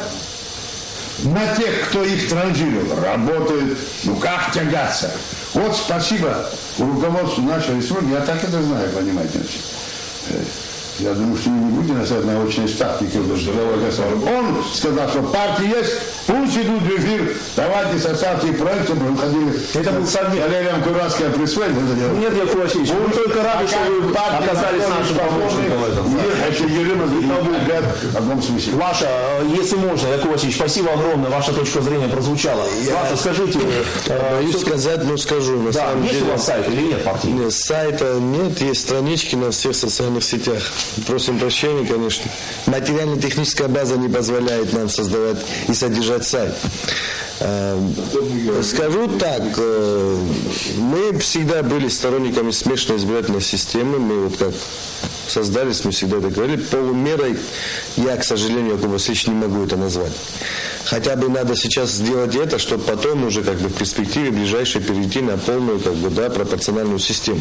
На тех, кто их транжирил, работают, ну как тягаться. Вот спасибо руководству нашей республики, я так это знаю, понимаете. Я думаю, что вы не будете наставить на очные ставки, он сказал, что партии есть, пусть идут в эфир, давайте составьте проект, чтобы выходили. Это был совет. Валерием Куравское присвоит это дело. Нет, Яков Васильевич, мы только рады, что вы оказались нашим помощником в этом. В одном смысле. Ваша, если можно, Яков Васильевич, спасибо огромное, ваша точка зрения прозвучала. Ваша, скажите. Боюсь сказать, но скажу. На самом есть деле, у вас сайт или нет партии? Нет, сайта нет, есть странички на всех социальных сетях. Просим прощения, конечно. Материально-техническая база не позволяет нам создавать и содержать сайт. Скажу так, мы всегда были сторонниками смешанной избирательной системы. Мы вот как создались, мы всегда это говорили, полумерой, я, к сожалению, Якуб Васильевич, не могу это назвать. Хотя бы надо сейчас сделать это, чтобы потом уже как бы в перспективе ближайшей перейти на полную как бы, да, пропорциональную систему.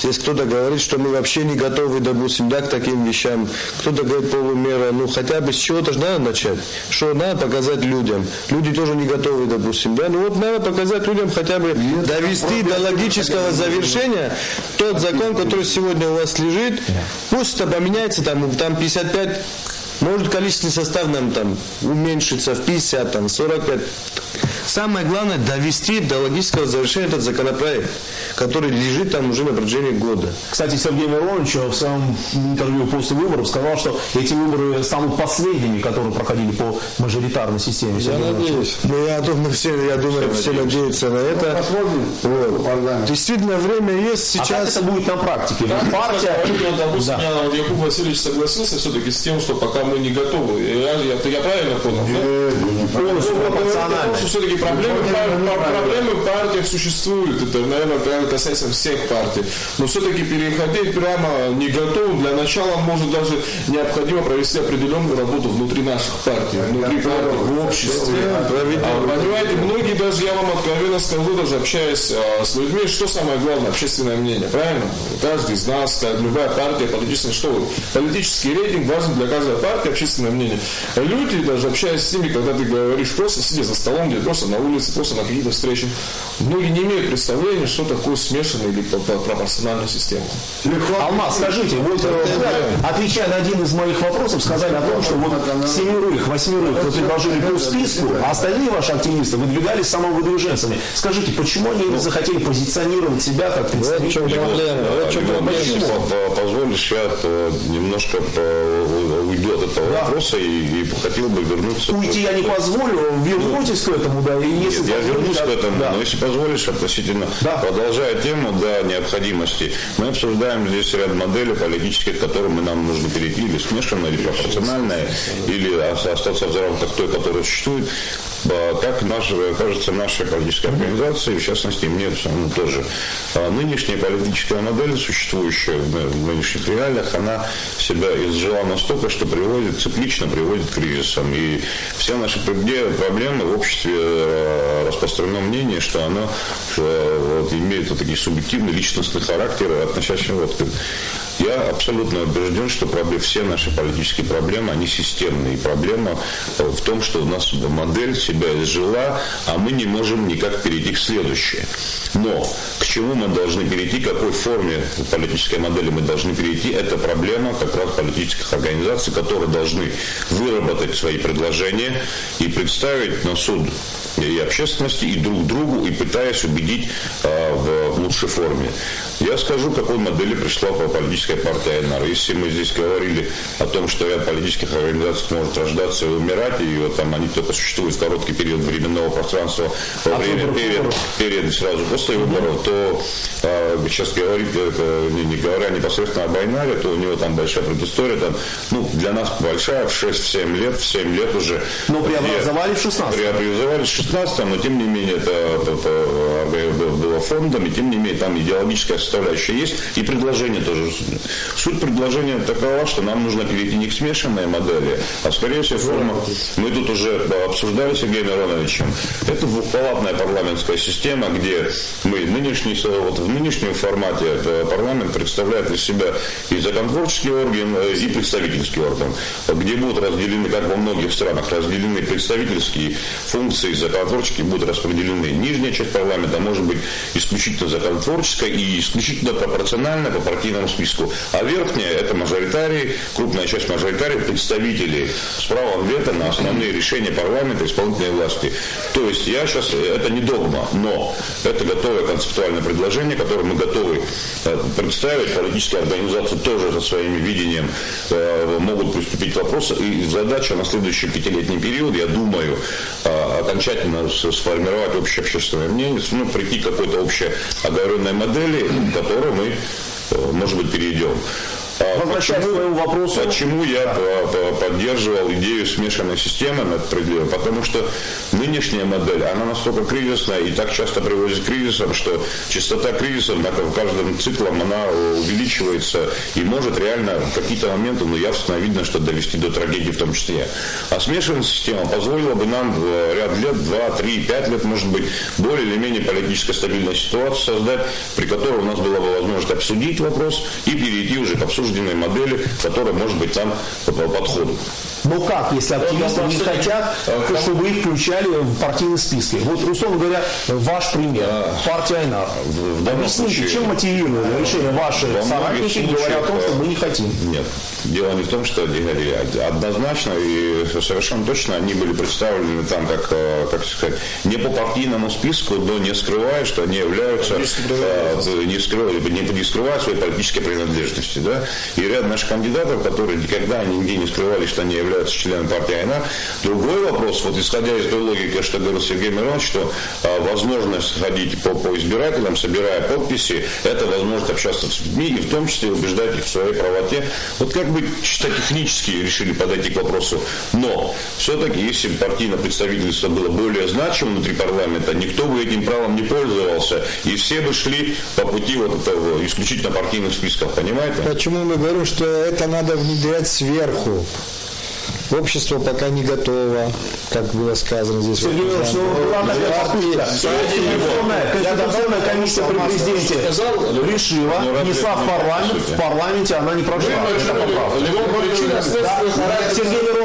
Здесь кто-то говорит, что мы вообще не готовы, допустим, да, к таким вещам. Кто-то говорит полумера, ну хотя бы с чего-то же надо начать. Что надо показать людям. Люди тоже не готовы, допустим, да. Ну вот надо показать людям хотя бы довести до логического завершения тот закон, который сегодня у вас лежит. Пусть это поменяется, там 55. Может количественный состав нам там уменьшится в 50, там, 45. Самое главное довести до логического завершения этот законопроект, который лежит там уже на протяжении года. Кстати, Сергей Миронович в своем интервью после выборов сказал, что эти выборы станут последними, которые проходили по мажоритарной системе. Я надеюсь. Ну, я думаю, все надеются на это. Вот. Действительно, время есть сейчас. А как это будет на практике? Партия... Допустим, Якуб Васильевич согласился все-таки с тем, что пока мы не готовы. Я правильно понял? Полностью пропорционально. Все-таки проблемы в партиях существуют. Это, наверное, касается всех партий. Но все-таки переходить прямо не готовым. Для начала, может, даже необходимо провести определенную работу внутри наших партий, внутри партий, в обществе. Понимаете, многие даже, я вам откровенно скажу, даже общаясь с людьми, что самое главное, общественное мнение. Правильно? Каждый из нас, любая партия, политическая, что политический рейтинг важен для каждой партии, общественное мнение. Люди, даже общаясь с ними, когда ты говоришь, просто сидя за столом, где просто на улице, просто на какие-то встречи, многие не имеют представления, что такое смешанная или пропорциональная система. Алмаз, скажите, вот отвечая на один из моих вопросов, сказали о том, что вот 7-8 вы предложили по списку, а остальные ваши активисты выдвигались самовыдвиженцами. Скажите, почему они не захотели позиционировать себя как представители? Если позволишь, я немножко уйду от этого вопроса и хотел бы вернуться. Уйти я не позволю, вернутесь к этому, да. И если я вернусь к этому, но если позволишь, относительно, продолжая тему необходимости, мы обсуждаем здесь ряд моделей политических, к которым нам нужно перейти, или смешанная, или пропорциональная, или остаться в рамках той, которая существует. Как кажется, нашей политической организации, в частности, мне тоже, нынешняя политическая модель, существующая в нынешних реалиях, она себя изжила настолько, что циклично приводит к кризисам. И все наши проблемы в обществе распространено мнение, что оно имеет такие субъективный личностный характер, относящийся Я абсолютно убежден, что все наши политические проблемы, они системные. И проблема в том, что у нас модель себя изжила, а мы не можем никак перейти к следующей. Но к чему мы должны перейти, к какой форме политической модели мы должны перейти, это проблема как раз политических организаций, которые должны выработать свои предложения и представить на суд и общественности, и друг другу, и пытаясь убедить в лучшей форме. Я скажу, какой модели пришла политическая партия АНР. Если мы здесь говорили о том, что ряд политических организаций может рождаться и умирать, и вот там они только существуют в короткий период временного пространства во время перед сразу после выборов, то сейчас говорить, не говоря непосредственно об АНР, то у него там большая предыстория, там, для нас большая, в 6-7 лет, в 7 лет уже. Но преобразовали в 16. Преобразовали в 16, но тем не менее это было фондом, и тем не менее там идеологическая составляющая есть, и предложение тоже. Суть предложения такова, что нам нужно перейти не к смешанной модели, а скорее всего форма. Мы тут уже обсуждали с Сергеем Мироновичем. Это двухпалатная парламентская система, где мы в нынешнем формате парламент представляет из себя и законотворческий орган, и представительский орган, где будут разделены, как во многих странах, разделены представительские функции, законотворческие будут распределены. Нижняя часть парламента может быть исключительно законотворческая и исключительно пропорциональная по партийному списку. А верхняя – это мажоритарии, крупная часть мажоритариев, представители с правом вето на основные решения парламента, исполнительной власти. То есть я сейчас, это не догма, но это готовое концептуальное предложение, которое мы готовы представить. Политические организации тоже со своим видением могут приступить к вопросу. И задача на следующий пятилетний период, я думаю, окончательно сформировать общее общественное мнение, прийти к какой-то общей оговоренной модели, к которой мы, может быть, перейдем. возвращаясь к твоему вопросу. Почему я поддерживал идею смешанной системы над пределом? Потому что нынешняя модель, она настолько кризисная и так часто приводит к кризисам, что частота кризисов в каждом циклом она увеличивается и может реально в какие-то моменты, явственно видно, что довести до трагедии в том числе. А смешанная система позволила бы нам ряд лет, 2, 3, 5 лет, может быть, более или менее политически стабильную ситуацию создать, при которой у нас была бы возможность обсудить вопрос и перейти уже к обсужденной модели, которая может быть там по подходу. Но как, если активисты не хотят, чтобы их включали в партийные списки? Вот, условно говоря, ваш пример, партия Айнар. Объясните, чем мотивировали решение ваши соратники, говоря о том, что мы не хотим? Нет. Дело не в том, что они говорили. Однозначно и совершенно точно они были представлены там, как сказать, не по партийному списку, но не скрывая, что они являются, не скрывая своей политической принадлежности. Да? И ряд наших кандидатов, которые никогда нигде не скрывали, что они являются членами партии Айнар. Другой вопрос, вот исходя из той логики, что говорил Сергей Миронович, что возможность ходить по избирателям, собирая подписи, это возможность общаться с людьми и в том числе убеждать их в своей правоте. Вот как бы чисто технически решили подойти к вопросу. Но все-таки, если партийное представительство было более значимым внутри парламента, никто бы этим правом не пользовался. И все бы шли по пути вот этого исключительно партийных списков. Понимаете? Почему мы говорим, что это надо внедрять сверху? Общество пока не готово, как было сказано здесь. Сергей Иванович, была такая попытка. Конституционная комиссия при президенте решила, внесла в парламент, в парламенте она не прошла. Сергей Иванович,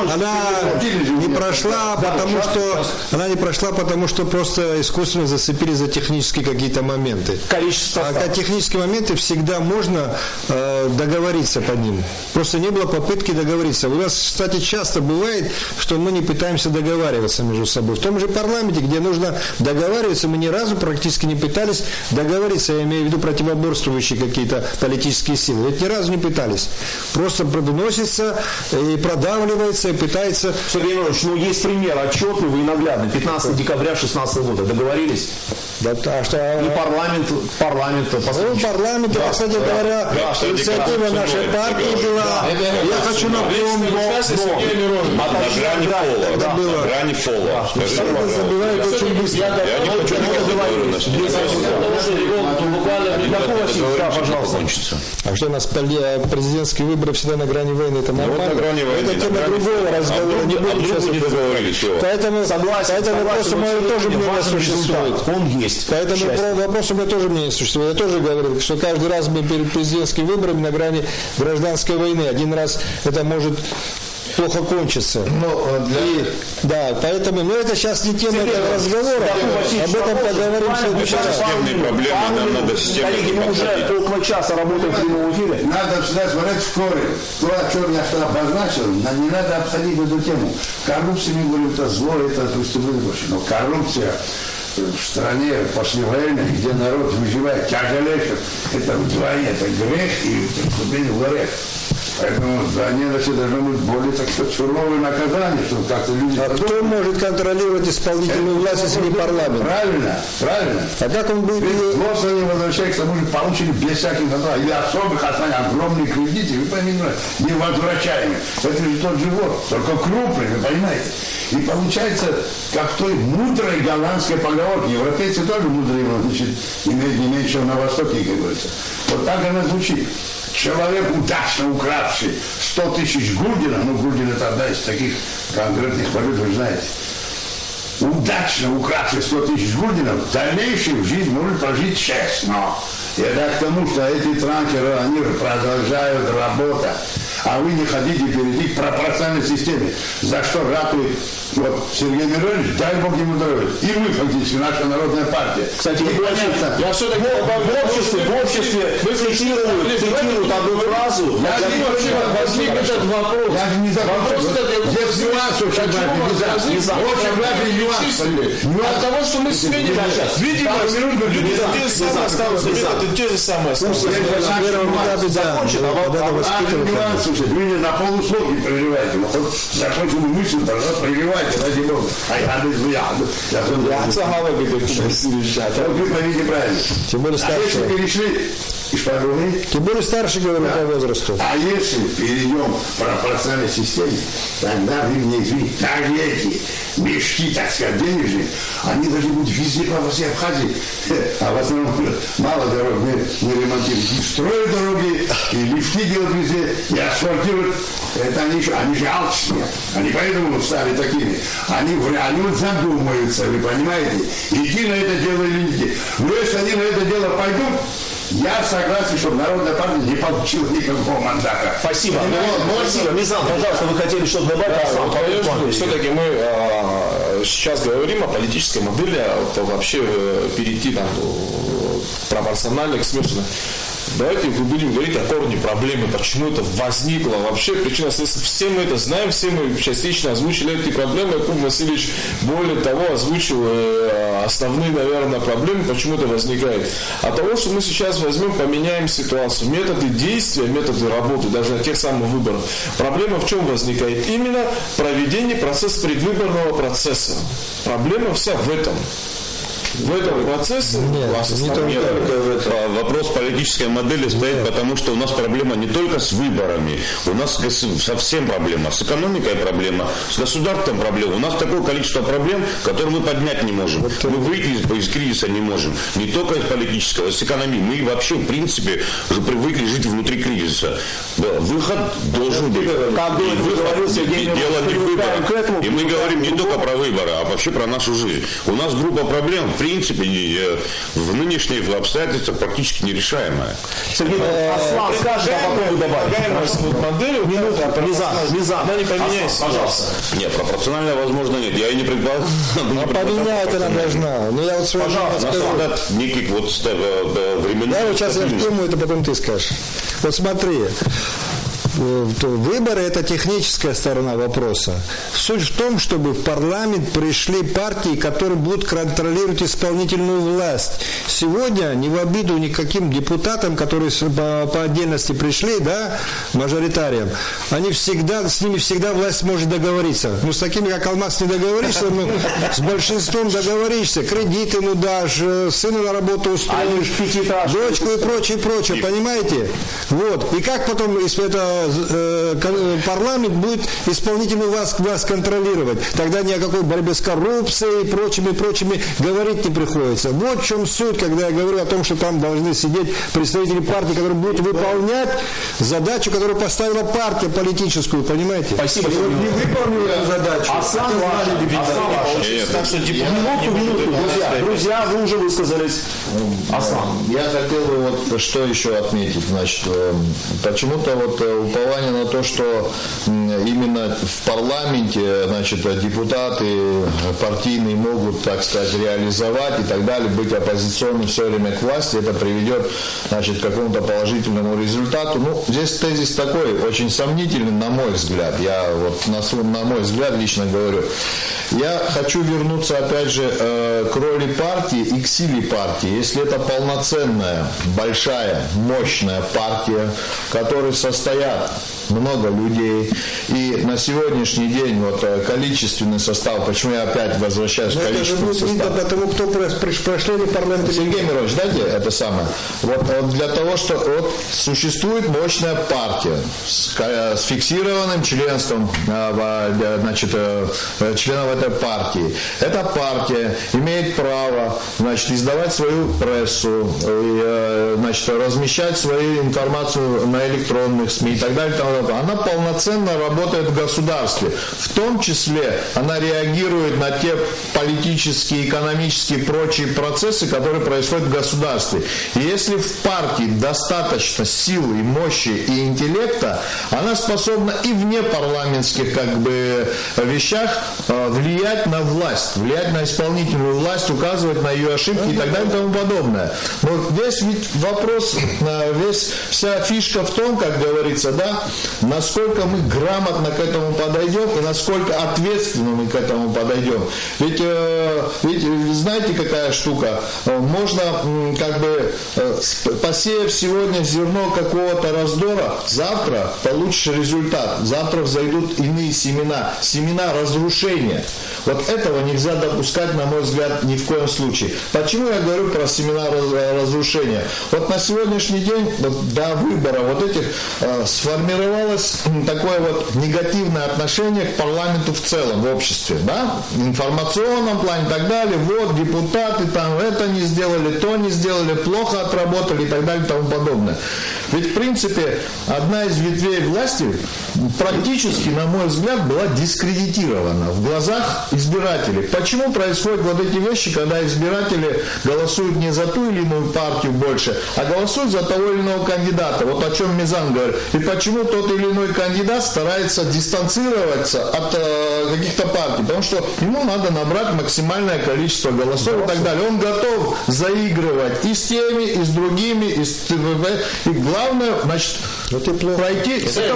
она не прошла, потому что просто искусственно зацепили за технические какие-то моменты. Количество А технические моменты всегда можно договориться по ним. Просто не было попытки договориться. У нас, кстати, часто бывает, что мы не пытаемся договариваться между собой. В том же парламенте, где нужно договариваться, мы ни разу практически не пытались договориться, я имею в виду противоборствующие какие-то политические силы. Ведь ни разу не пытались. Просто продоносится и продавливается, и пытается... Сергей Иванович, есть пример отчетливый и наглядный. 15 декабря 2016 года. Договорились? Да, а что... И парламент парламент, да, кстати говоря, инициатива нашей партии была. Я хочу напомнить, на грани фола. Забывают очень быстро. Я не хочу пожалуйста. А что у нас президентские выборы всегда на грани войны? Это нормально? Это тема другого разговора. Не будем сейчас Поэтому вопрос у моего тоже мнения существует. Он есть. Поэтому вопрос у меня тоже мнения существует. Я тоже говорил, что каждый раз мы перед президентскими выборами на грани гражданской войны. Один раз это может плохо кончится. Да, поэтому, это сейчас не тема этого разговора. Об этом поговорим в следующий раз. Системные проблемы, нам надо коллеги, мы уже около часа работаем в прямом эфире. Надо всегда смотреть в корень. То, о чем я что обозначил, не надо обходить эту тему. Коррупция, мы говорим, это зло, это преступление больше. Но коррупция в стране послевоенной, где народ выживает тяжелейшим, это вдвойне, это грех и преступление в грех. Поэтому за ней должно быть более, так сказать, суровое наказание, чтобы как-то люди... А кто может контролировать исполнительную власть, если не парламент? Правильно. А как он будет... Вот они возвращаются, к тому же получили без всяких контролей. Или особых оснований, огромные кредиты, вы понимаете, невозвращаемые. Это же тот же вот, только крупный, вы понимаете. И получается, как в той мудрой голландской поговорке, европейцы тоже мудрые, значит, имеют не меньше на Востоке, как говорится. Вот так она звучит. Человек, удачно укравший 100 тысяч гульденов, гульден это одна из таких конкретных валют, вы знаете, удачно укравший 100 тысяч гульденов, в дальнейшем жизнь может прожить честно. И это к тому, что эти транкеры, они продолжают работать, а вы не хотите перейти к пропорциональной системе, за что ратует Сергей Миронович, дай Бог ему здоровья. И мы, фактически, наша народная партия. Кстати, я все-таки в обществе цитируют одну фразу. Возник этот вопрос. Я не закончил. Здесь нюанс очень важный. От того, что мы видим, люди те же самые. Вы на полусловии прерываете. Законченную мысль, пожалуйста, прерывайте, ради Бога. Вы поймите правильно. Тем более если перешли И поговорить. Тем более старше, говорю, по возрасту. А если перейдем к пропорциональной системе, тогда вы мне извините, даже эти мешки, так сказать, денежные, они должны быть везде по всей Абхазии. А в основном мало дорог не ремонтируют. И строят дороги, и лифты делают везде, и асфальтируют. Это они же алчные. Они поэтому стали такими. Они вот задумаются, вы понимаете, идти на это дело или не идти. Но если они на это дело пойдут, я согласен, чтобы Народная партия не получила никакого мандата. Спасибо. Спасибо. Мизан, пожалуйста, вы хотели что-то добавить? Все-таки мы сейчас говорим о политической модели, то вообще перейти там пропорционально к смешанной. Давайте будем говорить о корне проблемы, почему это возникло. Вообще причина следствия. Все мы это знаем, все мы частично озвучили эти проблемы. Якуб Васильевич более того озвучил основные, наверное, проблемы, почему это возникает. От того, что мы сейчас возьмем, поменяем ситуацию, методы действия, методы работы, даже на тех самых выборах. Проблема в чем возникает? Именно проведение процесса предвыборного процесса. Проблема вся в этом. В этом процессе вопрос политической модели стоит, потому что у нас проблема не только с выборами, у нас совсем проблема, с экономикой проблема, с государством проблема. У нас такое количество проблем, которые мы поднять не можем. Мы выйти из кризиса не можем. Не только из политического, с экономии. Мы вообще, в принципе, уже привыкли жить внутри кризиса. Выход должен быть. Дело не в выборах. И мы говорим не только про выборы, а вообще про нашу жизнь. У нас группа проблем, в принципе, в нынешних обстоятельствах практически нерешаемая. Сергей, Аслан скажет, а потом вы добавите. Мизан, она не поменяется, пожалуйста. Нет, пропорционально возможно нет. Я и не предполагаю. Поменять она должна. Но я вот с вами скажу. Неких вот временных... Да, вот сейчас я в тему, это потом ты скажешь. Вот смотри. Выборы – это техническая сторона вопроса. Суть в том, чтобы в парламент пришли партии, которые будут контролировать исполнительную власть. Сегодня, не в обиду никаким депутатам, которые по отдельности пришли, да, мажоритариям, с ними всегда власть может договориться. Ну, с такими, как Алмаз, не договоришься, но с большинством договоришься. Кредиты ему дашь, сына на работу устроишь, дочку и прочее, понимаете? Вот. И как потом, если это парламент будет исполнительную власть контролировать. Тогда ни о какой борьбе с коррупцией и прочими говорить не приходится. Вот в чем суть, когда я говорю о том, что там должны сидеть представители партии, которые будут выполнять задачу, которую поставила партия политическую, понимаете? Спасибо. Не выполнили эту задачу. Так что минутку, друзья, вы уже высказались. Я хотел бы вот что еще отметить. Значит, почему-то вот упование на то, что именно в парламенте, значит, депутаты партийные могут, так сказать, реализовать и так далее, быть оппозиционным все время к власти, это приведет, значит, к какому-то положительному результату. Ну, здесь тезис такой, очень сомнительный, на мой взгляд. Я вот на мой взгляд лично говорю. Я хочу вернуться, опять же, к роли партии и к силе партии. Если это полноценная, большая, мощная партия, в которой состоят много людей, и на сегодняшний день вот количественный состав, почему я опять возвращаюсь к количественному составу? Это потому, кто прошли парламент. Сергей Миронович, дайте это самое. Вот для того, что вот существует мощная партия с фиксированным членством, значит, членов этой партии. Эта партия имеет право, значит, издавать свою прессу, значит, размещать свою информацию на электронных СМИ и так далее. Она полноценно работает в государстве. В том числе она реагирует на те политические, экономические и прочие процессы, которые происходят в государстве. И если в партии достаточно силы, мощи и интеллекта, она способна и вне парламентских как бы вещах влиять на власть, влиять на исполнительную власть, указывать на ее ошибки и так далее и тому подобное. Но весь ведь вопрос, вся фишка в том, как говорится, да, насколько мы грамотно к этому подойдем и насколько ответственно мы к этому подойдем. Ведь знаете, какая штука? Можно как бы посеяв сегодня зерно какого-то раздора, завтра получишь результат. Завтра взойдут иные семена разрушения. разрушения. Вот этого нельзя допускать, на мой взгляд, ни в коем случае. Почему я говорю про семена разрушения? Вот на сегодняшний день, до выбора вот этих, сформировалось такое вот негативное отношение к парламенту в целом, в обществе, да, в информационном плане и так далее. Вот депутаты там это не сделали, то не сделали, плохо отработали и так далее и тому подобное. Ведь в принципе одна из ветвей власти практически, на мой взгляд, была дискредитирована в глазах избирателей. Почему происходят вот эти вещи, когда избиратели голосуют не за ту или иную партию больше, а голосуют за того или иного кандидата? Вот о чем Мизан говорит. И почему тот или иной кандидат старается дистанцироваться от каких-то партий? Потому что ему надо набрать максимальное количество голосов и так далее. Он готов заигрывать и с теми, и с другими, и с ТВВ. И главное, значит, пройти цель.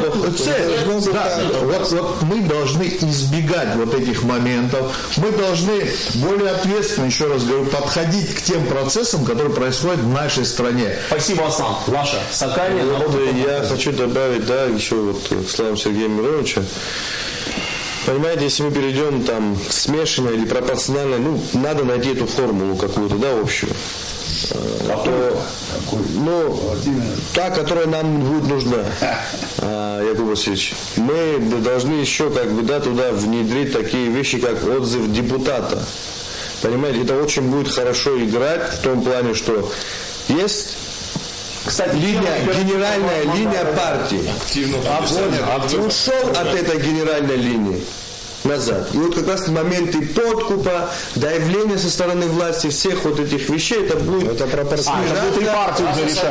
Вот мы должны избегать вот этих моментов. Мы должны более ответственно, еще раз говорю, подходить к тем процессам, которые происходят в нашей стране. Спасибо, Аслан. Ваше Сакани. Я хочу добавить, да, еще вот к словам Сергея Мироновича. Понимаете, если мы перейдем там к смешанной или пропорциональной, ну, надо найти эту формулу какую-то, да, общую. Та, которая нам будет нужна, Якуб Васильевич. Мы должны еще как бы, да, туда внедрить такие вещи, как отзыв депутата. Понимаете, это очень будет хорошо играть в том плане, что есть, кстати, генеральная линия партии. Он ушел от этой генеральной линии назад. И вот как раз моменты подкупа, давления со стороны власти, всех вот этих вещей, это будет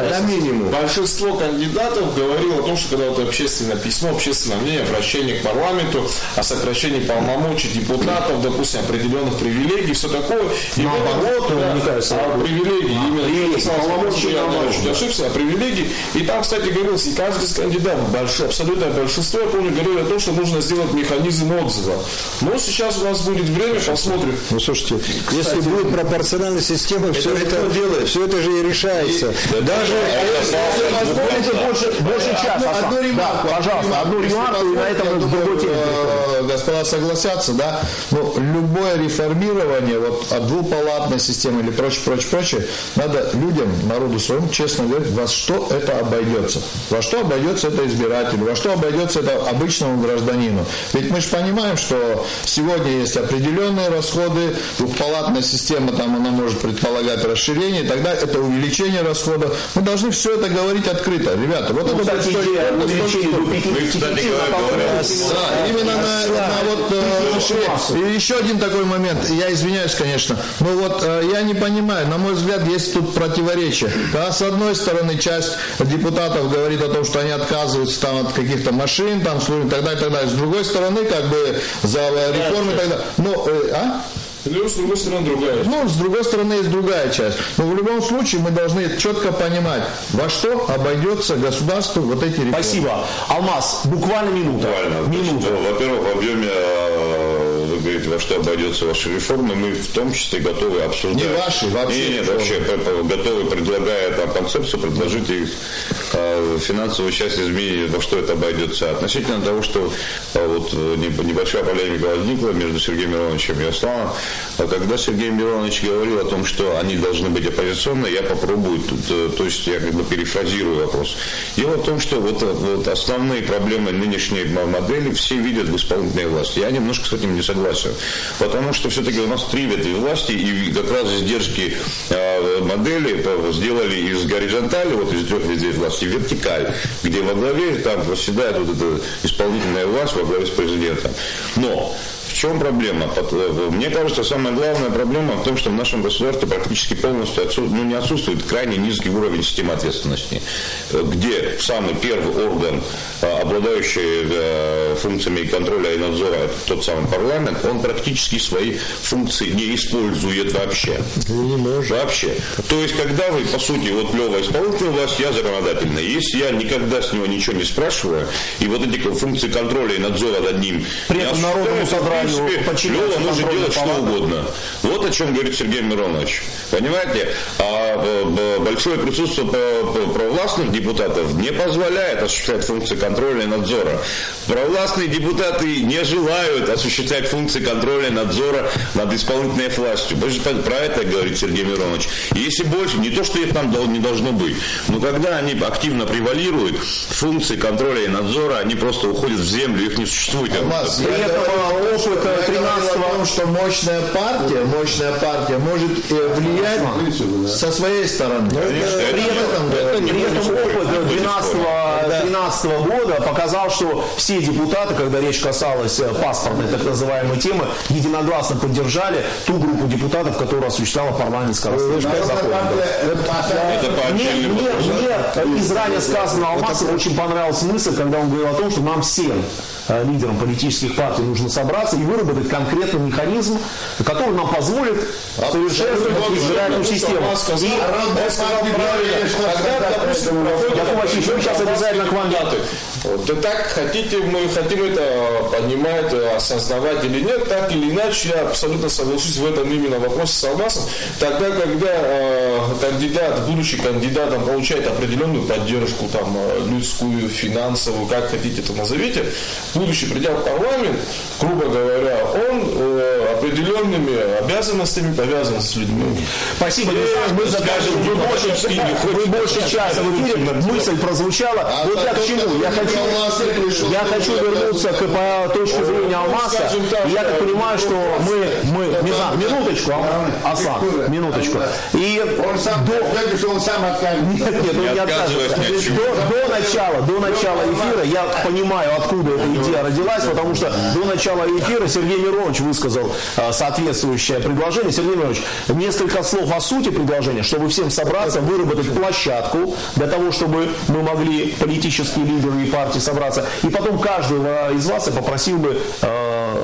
на минимум. Большинство кандидатов говорило о том, что когда вот общественное письмо, общественное мнение, обращение к парламенту о сокращении полномочий депутатов, допустим, определенных привилегий, все такое. И привилегии, именно я ошибся, о привилегии. И там, кстати, говорилось, и каждый из кандидатов, абсолютное большинство, я помню, говорили о том, что нужно сделать механизм отзыва. Но сейчас у нас будет время, посмотрим. Ну, слушайте, если будет пропорциональная система, все это же и решается. Даже больше часа. Пожалуйста, одну ремарку, и на этом другой теме. Господа согласятся, да? Но любое реформирование вот от двупалатной системы или прочее, надо людям, народу своему, честно говорить, во что это обойдется. Во что обойдется это избирателю, во что обойдется это обычному гражданину. Ведь мы же понимаем, что сегодня есть определенные расходы, двухпалатная система, там она может предполагать расширение, и тогда это увеличение расходов. Мы должны все это говорить открыто. Ребята, вот это кстати, идея увеличения до 50. Именно на вот и еще один такой момент, я извиняюсь, конечно, но вот я не понимаю, на мой взгляд, есть тут противоречие. Когда с одной стороны часть депутатов говорит о том, что они отказываются там от каких-то машин, там, и так далее, с другой стороны, как бы за реформы и так далее. С другой стороны, другая часть. С другой стороны, есть другая часть. Но в любом случае мы должны четко понимать, во что обойдется государству вот эти реформы. Спасибо. Алмаз, буквально минута. Во-первых, в объеме, вы говорите, во что обойдется ваши реформы, мы в том числе готовы обсуждать. Не ваши, вообще. Нет, вообще готовы, предлагая там концепцию, предложить их финансовую часть изменений, во что это обойдется. Относительно того, что вот небольшая полемика возникла между Сергеем Мироновичем и Асланом, когда Сергей Миронович говорил о том, что они должны быть оппозиционные, я попробую, то есть я как бы перефразирую вопрос. Дело в том, что вот основные проблемы нынешней модели все видят в исполнительной власти. Я немножко с этим не согласен, потому что все-таки у нас 3 ветви власти, и как раз издержки модели сделали из горизонтали, вот из 3 ветвей власти, вертикаль, где во главе там восседает вот эта исполнительная власть во главе с президентом. Но в чем проблема? Мне кажется, самая главная проблема в том, что в нашем государстве практически полностью не отсутствует крайне низкий уровень системы ответственности, где самый первый орган, обладающий функциями контроля и надзора, тот самый парламент, он практически свои функции не использует вообще. Не может. Вообще. То есть, когда вы, по сути, вот Лева исполнительная власть, я законодательная. Если я никогда с него ничего не спрашиваю, и вот эти функции контроля и надзора над ним при этом народному собранию принципе, Лёва может делать что угодно. Вот о чем говорит Сергей Миронович. Понимаете? А большое присутствие провластных депутатов не позволяет осуществлять функции контроля и надзора. Провластные депутаты не желают осуществлять функции контроля и надзора над исполнительной властью. Вы же про это говорит Сергей Миронович. И если больше, не то, что их там не должно быть, но когда они активно превалируют, функции контроля и надзора, они просто уходят в землю, их не существует. Я говорю о том, что мощная партия может влиять со своей стороны. При этом опыт 2013 года показал, что все депутаты, когда речь касалась паспортной так называемой темы, единогласно поддержали ту группу депутатов, которая осуществляла парламентское расследование. Мне из ранее сказанного Алмазова очень понравилась мысль, когда он говорил о том, что нам всем, лидерам политических партий, нужно собраться и выработать конкретный механизм, который нам позволит совершенствовать избирательную систему. Мы сейчас обязательно к вам. Да так хотите, мы хотим это понимать, осознавать или нет, так или иначе, я абсолютно соглашусь в этом именно вопросе с Алмазом. Тогда, когда будущий кандидат получает определенную поддержку, там, людскую, финансовую, как хотите это назовите, будущий придя в парламент, грубо говоря, он определенными обязанностями повязан с людьми. Спасибо, мы закажем, вы больше часа в эфире, мысль прозвучала. Вот я к чему? Я хочу вернуться по точке зрения Алмаза. Я так понимаю, что мы минуточку, Асан, минуточку. И он сам отказывается. Нет, он не отказывается. До начала эфира я понимаю, откуда эта идея родилась, потому что до начала эфира Сергей Миронович высказал соответствующее предложение. Сергей Миронович, несколько слов о сути предложения, чтобы всем собраться, выработать площадку для того, чтобы мы могли, политические лидеры и партии, собраться. И потом каждого из вас я попросил бы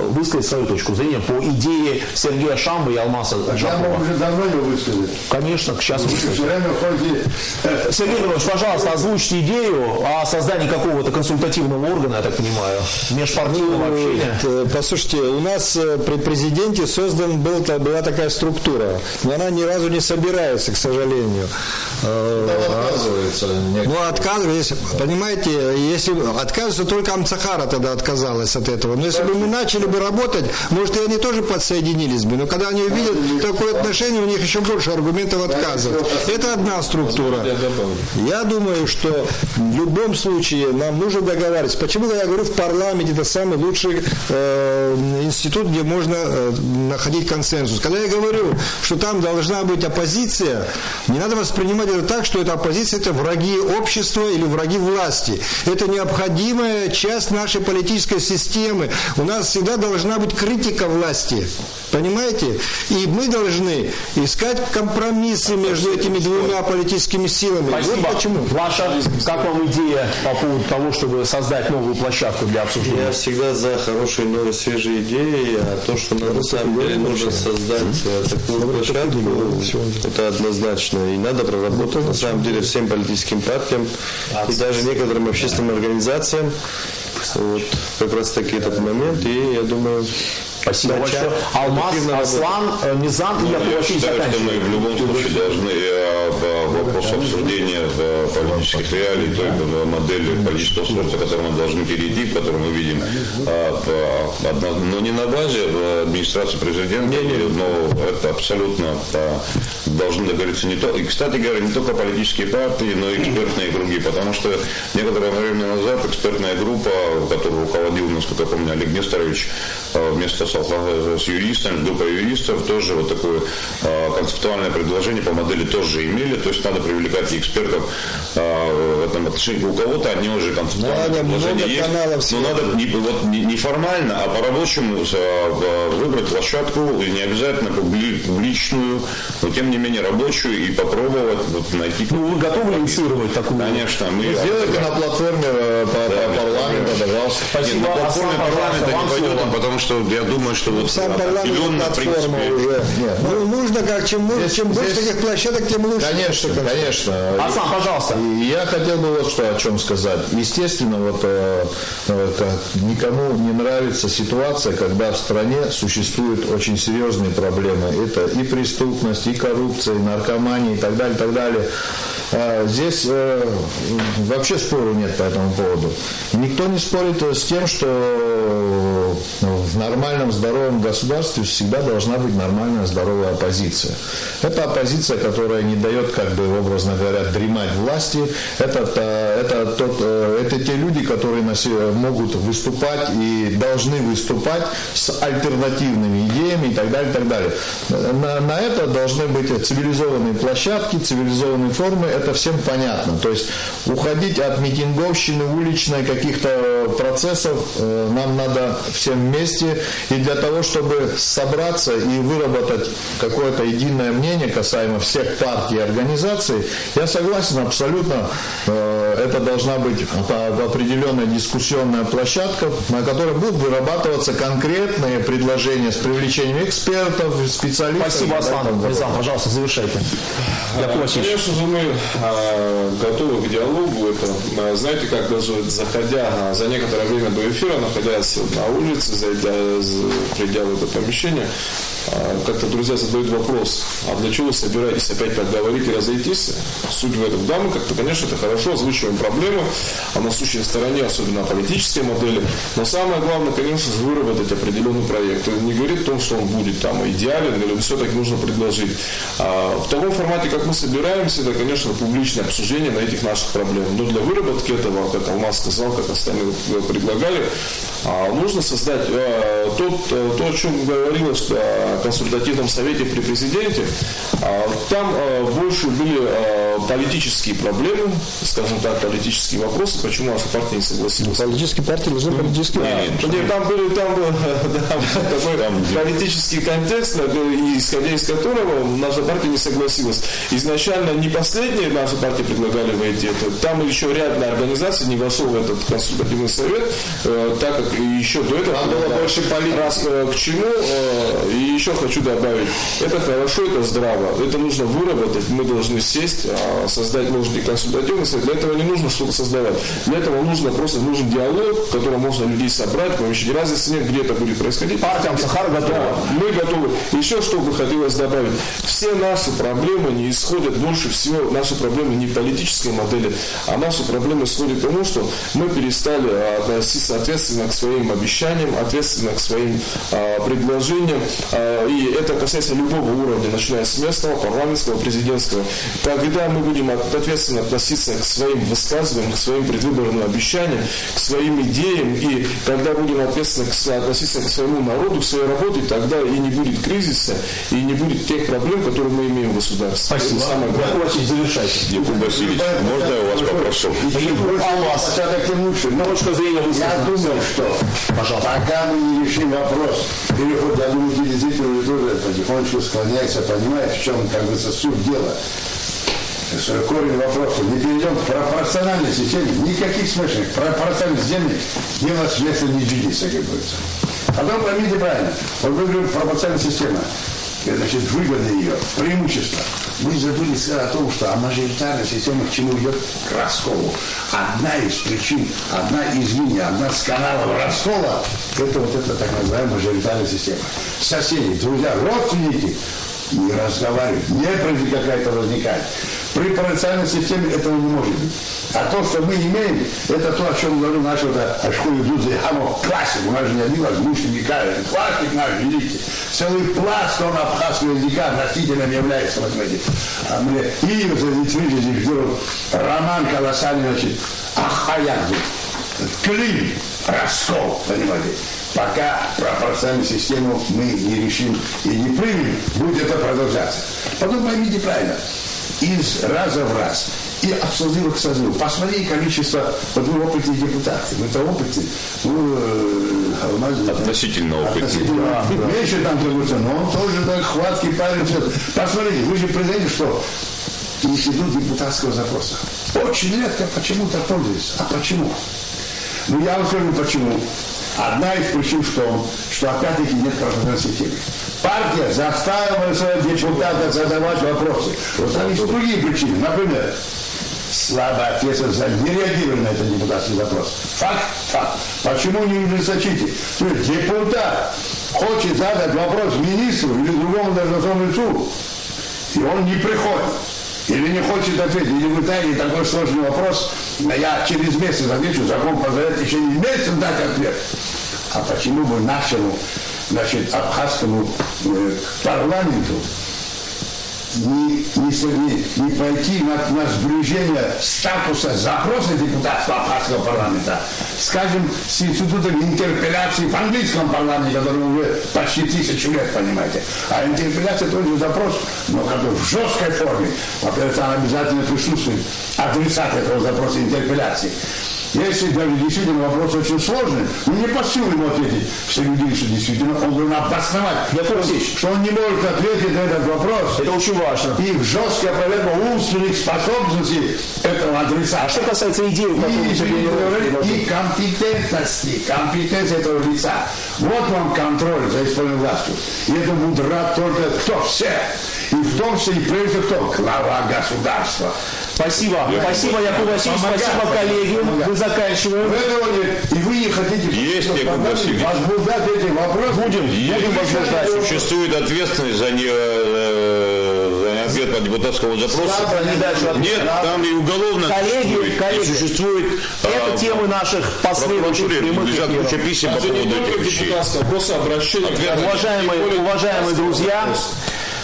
высказать свою точку зрения по идее Сергея Шамбы и Алмаза Джакова. Я уже давно его высказать. Конечно, сейчас выскажу. Сергей Миронович, пожалуйста, озвучьте идею о создании какого-то консультативного органа, я так понимаю, межпартийного общения. Послушайте, у нас при президенте была такая структура, но она ни разу не собирается, к сожалению. Отказывается. Отказывается. Понимаете, если отказывается, только Амцахара тогда отказалась от этого. Но если бы мы начали бы работать, может, и они тоже подсоединились бы. Но когда они увидят такое отношение, у них еще больше аргументов отказывать. Это одна структура. Я думаю, что в любом случае нам нужно договариваться. Почему я говорю, в парламенте это самый лучший институт, где можно находить консенсус. Когда я говорю, что там должна быть оппозиция, не надо воспринимать это так, что эта оппозиция это враги общества или враги власти. Это необходимая часть нашей политической системы. У нас всегда должна быть критика власти. Понимаете? И мы должны искать компромиссы между этими двумя политическими силами. Спасибо. Вот почему. Ваша, как вам идея по поводу того, чтобы создать новую площадку для обсуждения? Я всегда за хорошие, новые, свежие идеи, а то, что на самом деле нужно создать такую площадку, это однозначно. И надо проработать, на самом деле, всем политическим партиям и даже некоторым общественным организациям. Вот, как раз таки этот момент, и я думаю... Спасибо большое. Алмаз, Аслан, Мизан и я считаю, что мы в любом случае должны вопрос обсуждения политических реалий, той модели политического устройства, к которой мы должны перейти, к которой мы видим, но не на базе администрации президента, но это абсолютно должны договориться не то. И, кстати говоря, не только политические партии, но и экспертные круги, потому что некоторое время назад экспертная группа, которую руководил, насколько я помню, Олег Несторович, вместо с юристами, с группой юристов, тоже вот такое концептуальное предложение по модели тоже имели, то есть надо привлекать экспертов в этом отношении. У кого-то они уже концептуальное предложение есть, но надо не формально, а по-рабочему выбрать площадку, не обязательно публичную, но тем не менее рабочую, и попробовать найти... Ну, вы готовы инициировать такую? Конечно. Мы сделали на платформе парламента, пожалуйста. Нет, на платформе парламента не пойдет, потому что я думаю, думаю, что вот сам парламент платформа уже. Нет, нужно как, чем больше таких площадок, тем лучше. Конечно. Арслан, пожалуйста. И я хотел бы вот что о чем сказать. Естественно, никому не нравится ситуация, когда в стране существуют очень серьезные проблемы. Это и преступность, и коррупция, и наркомания, и так далее, и так далее. Здесь вообще спору нет по этому поводу. Никто не спорит с тем, что в нормальном, здоровом государстве всегда должна быть нормальная, здоровая оппозиция. Это оппозиция, которая не дает, как бы, образно говоря, дремать власти. Это те люди, которые могут выступать и должны выступать с альтернативными идеями и так далее, и так далее. На это должны быть цивилизованные площадки, цивилизованные формы, это всем понятно. То есть уходить от митинговщины, уличной, каких-то процессов нам надо всем вместе. И для того, чтобы собраться и выработать какое-то единое мнение касаемо всех партий и организаций, я согласен абсолютно, это должна быть определенная дискуссионная площадка, на которой будут вырабатываться конкретные предложения с привлечением экспертов, специалистов. Спасибо, Аслан. Низам, пожалуйста, завершайте. Конечно же, мы готовы к диалогу. Это, знаете, как даже заходя за некоторое время до эфира, находясь на улице, придя в это помещение, как-то друзья задают вопрос: а для чего вы собираетесь опять так говорить и разойтись? Суть в этом. Да, мы как-то, конечно, это хорошо озвучиваем проблемы о насущей стороне, особенно о политической модели, но самое главное, конечно же, выработать определенный проект. Он не говорит о том, что он будет там идеален, или все-таки нужно предложить. В таком формате, как мы собираемся, это, конечно, публичное обсуждение на этих наших проблем. Но для выработки этого, как Алмаз сказал, как остальные предлагали, нужно создать то, о чем говорилось о консультативном совете при президенте. Там больше были политические проблемы, скажем так, политические вопросы, почему наша партия не согласилась. Политические партии нужны политические. Нет, там был такой политический контекст, исходя из которого наша партия не согласилась. Изначально не последние наши партии предлагали войти, там еще ряд организаций не вошел в этот консультативный совет, так как еще до этого было больше раз к чему. И еще хочу добавить, это хорошо, это здраво, это нужно выработать, мы должны сесть, создать нужный консультативный совет. Для этого не нужно что-то создавать, для этого нужен диалог, в котором можно людей собрать, помещать. Разницы нет, где это будет происходить. Партия Амсахар готова. Мы готовы. Еще что бы хотелось добавить, все наши проблемы не исходят, больше всего наши проблемы не политической модели, а наши проблемы исходят к тому, что мы перестали относиться ответственно к своим обещаниям, ответственно к своим предложениям, и это касается любого уровня, начиная с местного, парламентского, президентского. Когда мы будем ответственно относиться к своим высказываниям, к своим предвыборным обещаниям, к своим идеям, и когда будем ответственно относиться к своему народу, к своей работе, тогда и не будет кризиса, и не будет тех проблем, которые мы имеем в государстве. Спасибо. Самое главное. Завершайте. Якуб Васильевич, можно я у вас попрошу? Я думаю, что пока мы не решим вопрос, переход, я думаю, телезрители уже тоже потихонечку склоняются, понимают, в чем, как бы, суть дела. Корень вопроса. Не перейдем к пропорциональной системе, никаких смешных. Пропорциональной системе дело с места не двигается, как говорится. Потом поймите правильно, вот мы говорим пропорциональная система. Значит, выгода ее, преимущество. Мы забыли сказать о том, что мажоритарная система к чему идет? К расколу. Одна из причин, одна из линий, одна из каналов раскола, это вот эта так называемая мажоритарная система. Соседи, друзья, родственники не разговаривают, непрежность какая-то возникает. При пропорциональной системе этого не может быть. А то, что мы имеем, это то, о чем говорю наши о школе Дудзе, классик, у нас же не один воздушник, не каждый, классик наш великий. Целый пласт он абхазского языка носителем является, вот эти. И вот эти люди делают роман колоссальный, значит, Ахаягу, клин, раскол, понимаете. Пока пропорциональную систему мы не решим и не примем, будет это продолжаться. Потом поймите правильно, из раза в раз и от созыва к созыву. Посмотри количество, вот мы опытные депутаты, мы-то опытные, Относительно опытные. Меньше там говорится, но он тоже так хваткий парень. Посмотрите, вы же признаете, что институт депутатского запроса очень редко почему-то пользуется. А почему? Ну я вам скажу почему. Одна из причин в том, что опять-таки нет пропорциональной системы. Партия заставила своих депутатов задавать вопросы. Вот там есть другие причины. Например, слабая ответственность за не реагировали на этот депутатский вопрос. Факт. Почему не ужесточите? То есть депутат хочет задать вопрос министру или другому должностному лицу, и он не приходит. Или не хочет ответить, или в Италии такой сложный вопрос, я через месяц отвечу, закон позволяет в течение месяца дать ответ. А почему бы нашему, абхазскому парламенту не пойти на сближение статуса запроса депутатства абхазского парламента, скажем, с институтом интерпелляции в английском парламенте, который уже почти 1000 лет, понимаете. А интерпелляция тоже запрос, но который в жесткой форме. Во-первых, там обязательно присутствует адресат этого запроса интерпелляции. Если даже действительно вопрос очень сложный, не по силам ему ответить, все люди, что действительно он должен обосновать, что он не может ответить на этот вопрос. Это очень важно. И жесткая проверка умственных способностей этого адреса. А что касается идеи, и компетентности, компетенции этого лица. Вот вам контроль за исполнением властью. И это будет рад только кто? Все. И в том числе, и прежде всего, глава государства. Спасибо, Якуб Васильевич, спасибо, коллеги. Мы заканчиваем. И вы не хотите возбуждать эти вопросы? Будем возбуждать. Существует ответственность за ответ по депутатскому запросу. Нет, там и уголовно коллеги, существует. Это темы наших последующих прямых эфиров. Куча писем по поводу этих вещей. Уважаемые друзья,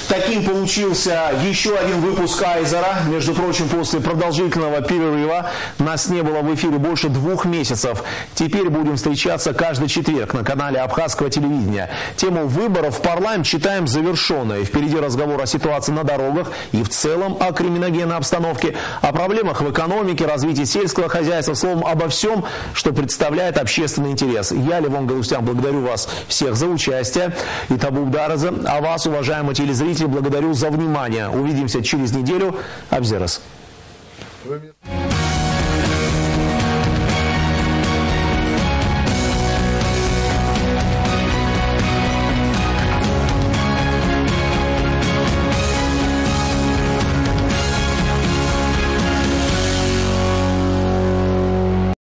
таким получился еще один выпуск Айзера. Между прочим, после продолжительного перерыва нас не было в эфире больше 2 месяцев. Теперь будем встречаться каждый четверг на канале Абхазского телевидения. Тему выборов в парламент считаем завершенной. Впереди разговор о ситуации на дорогах и в целом о криминогенной обстановке, о проблемах в экономике, развитии сельского хозяйства, словом, обо всем, что представляет общественный интерес. Я, Левон Галустян, благодарю вас всех за участие. И Табук Дараза, а вас, уважаемые телезрители, благодарю за внимание. Увидимся через неделю. Абзерас.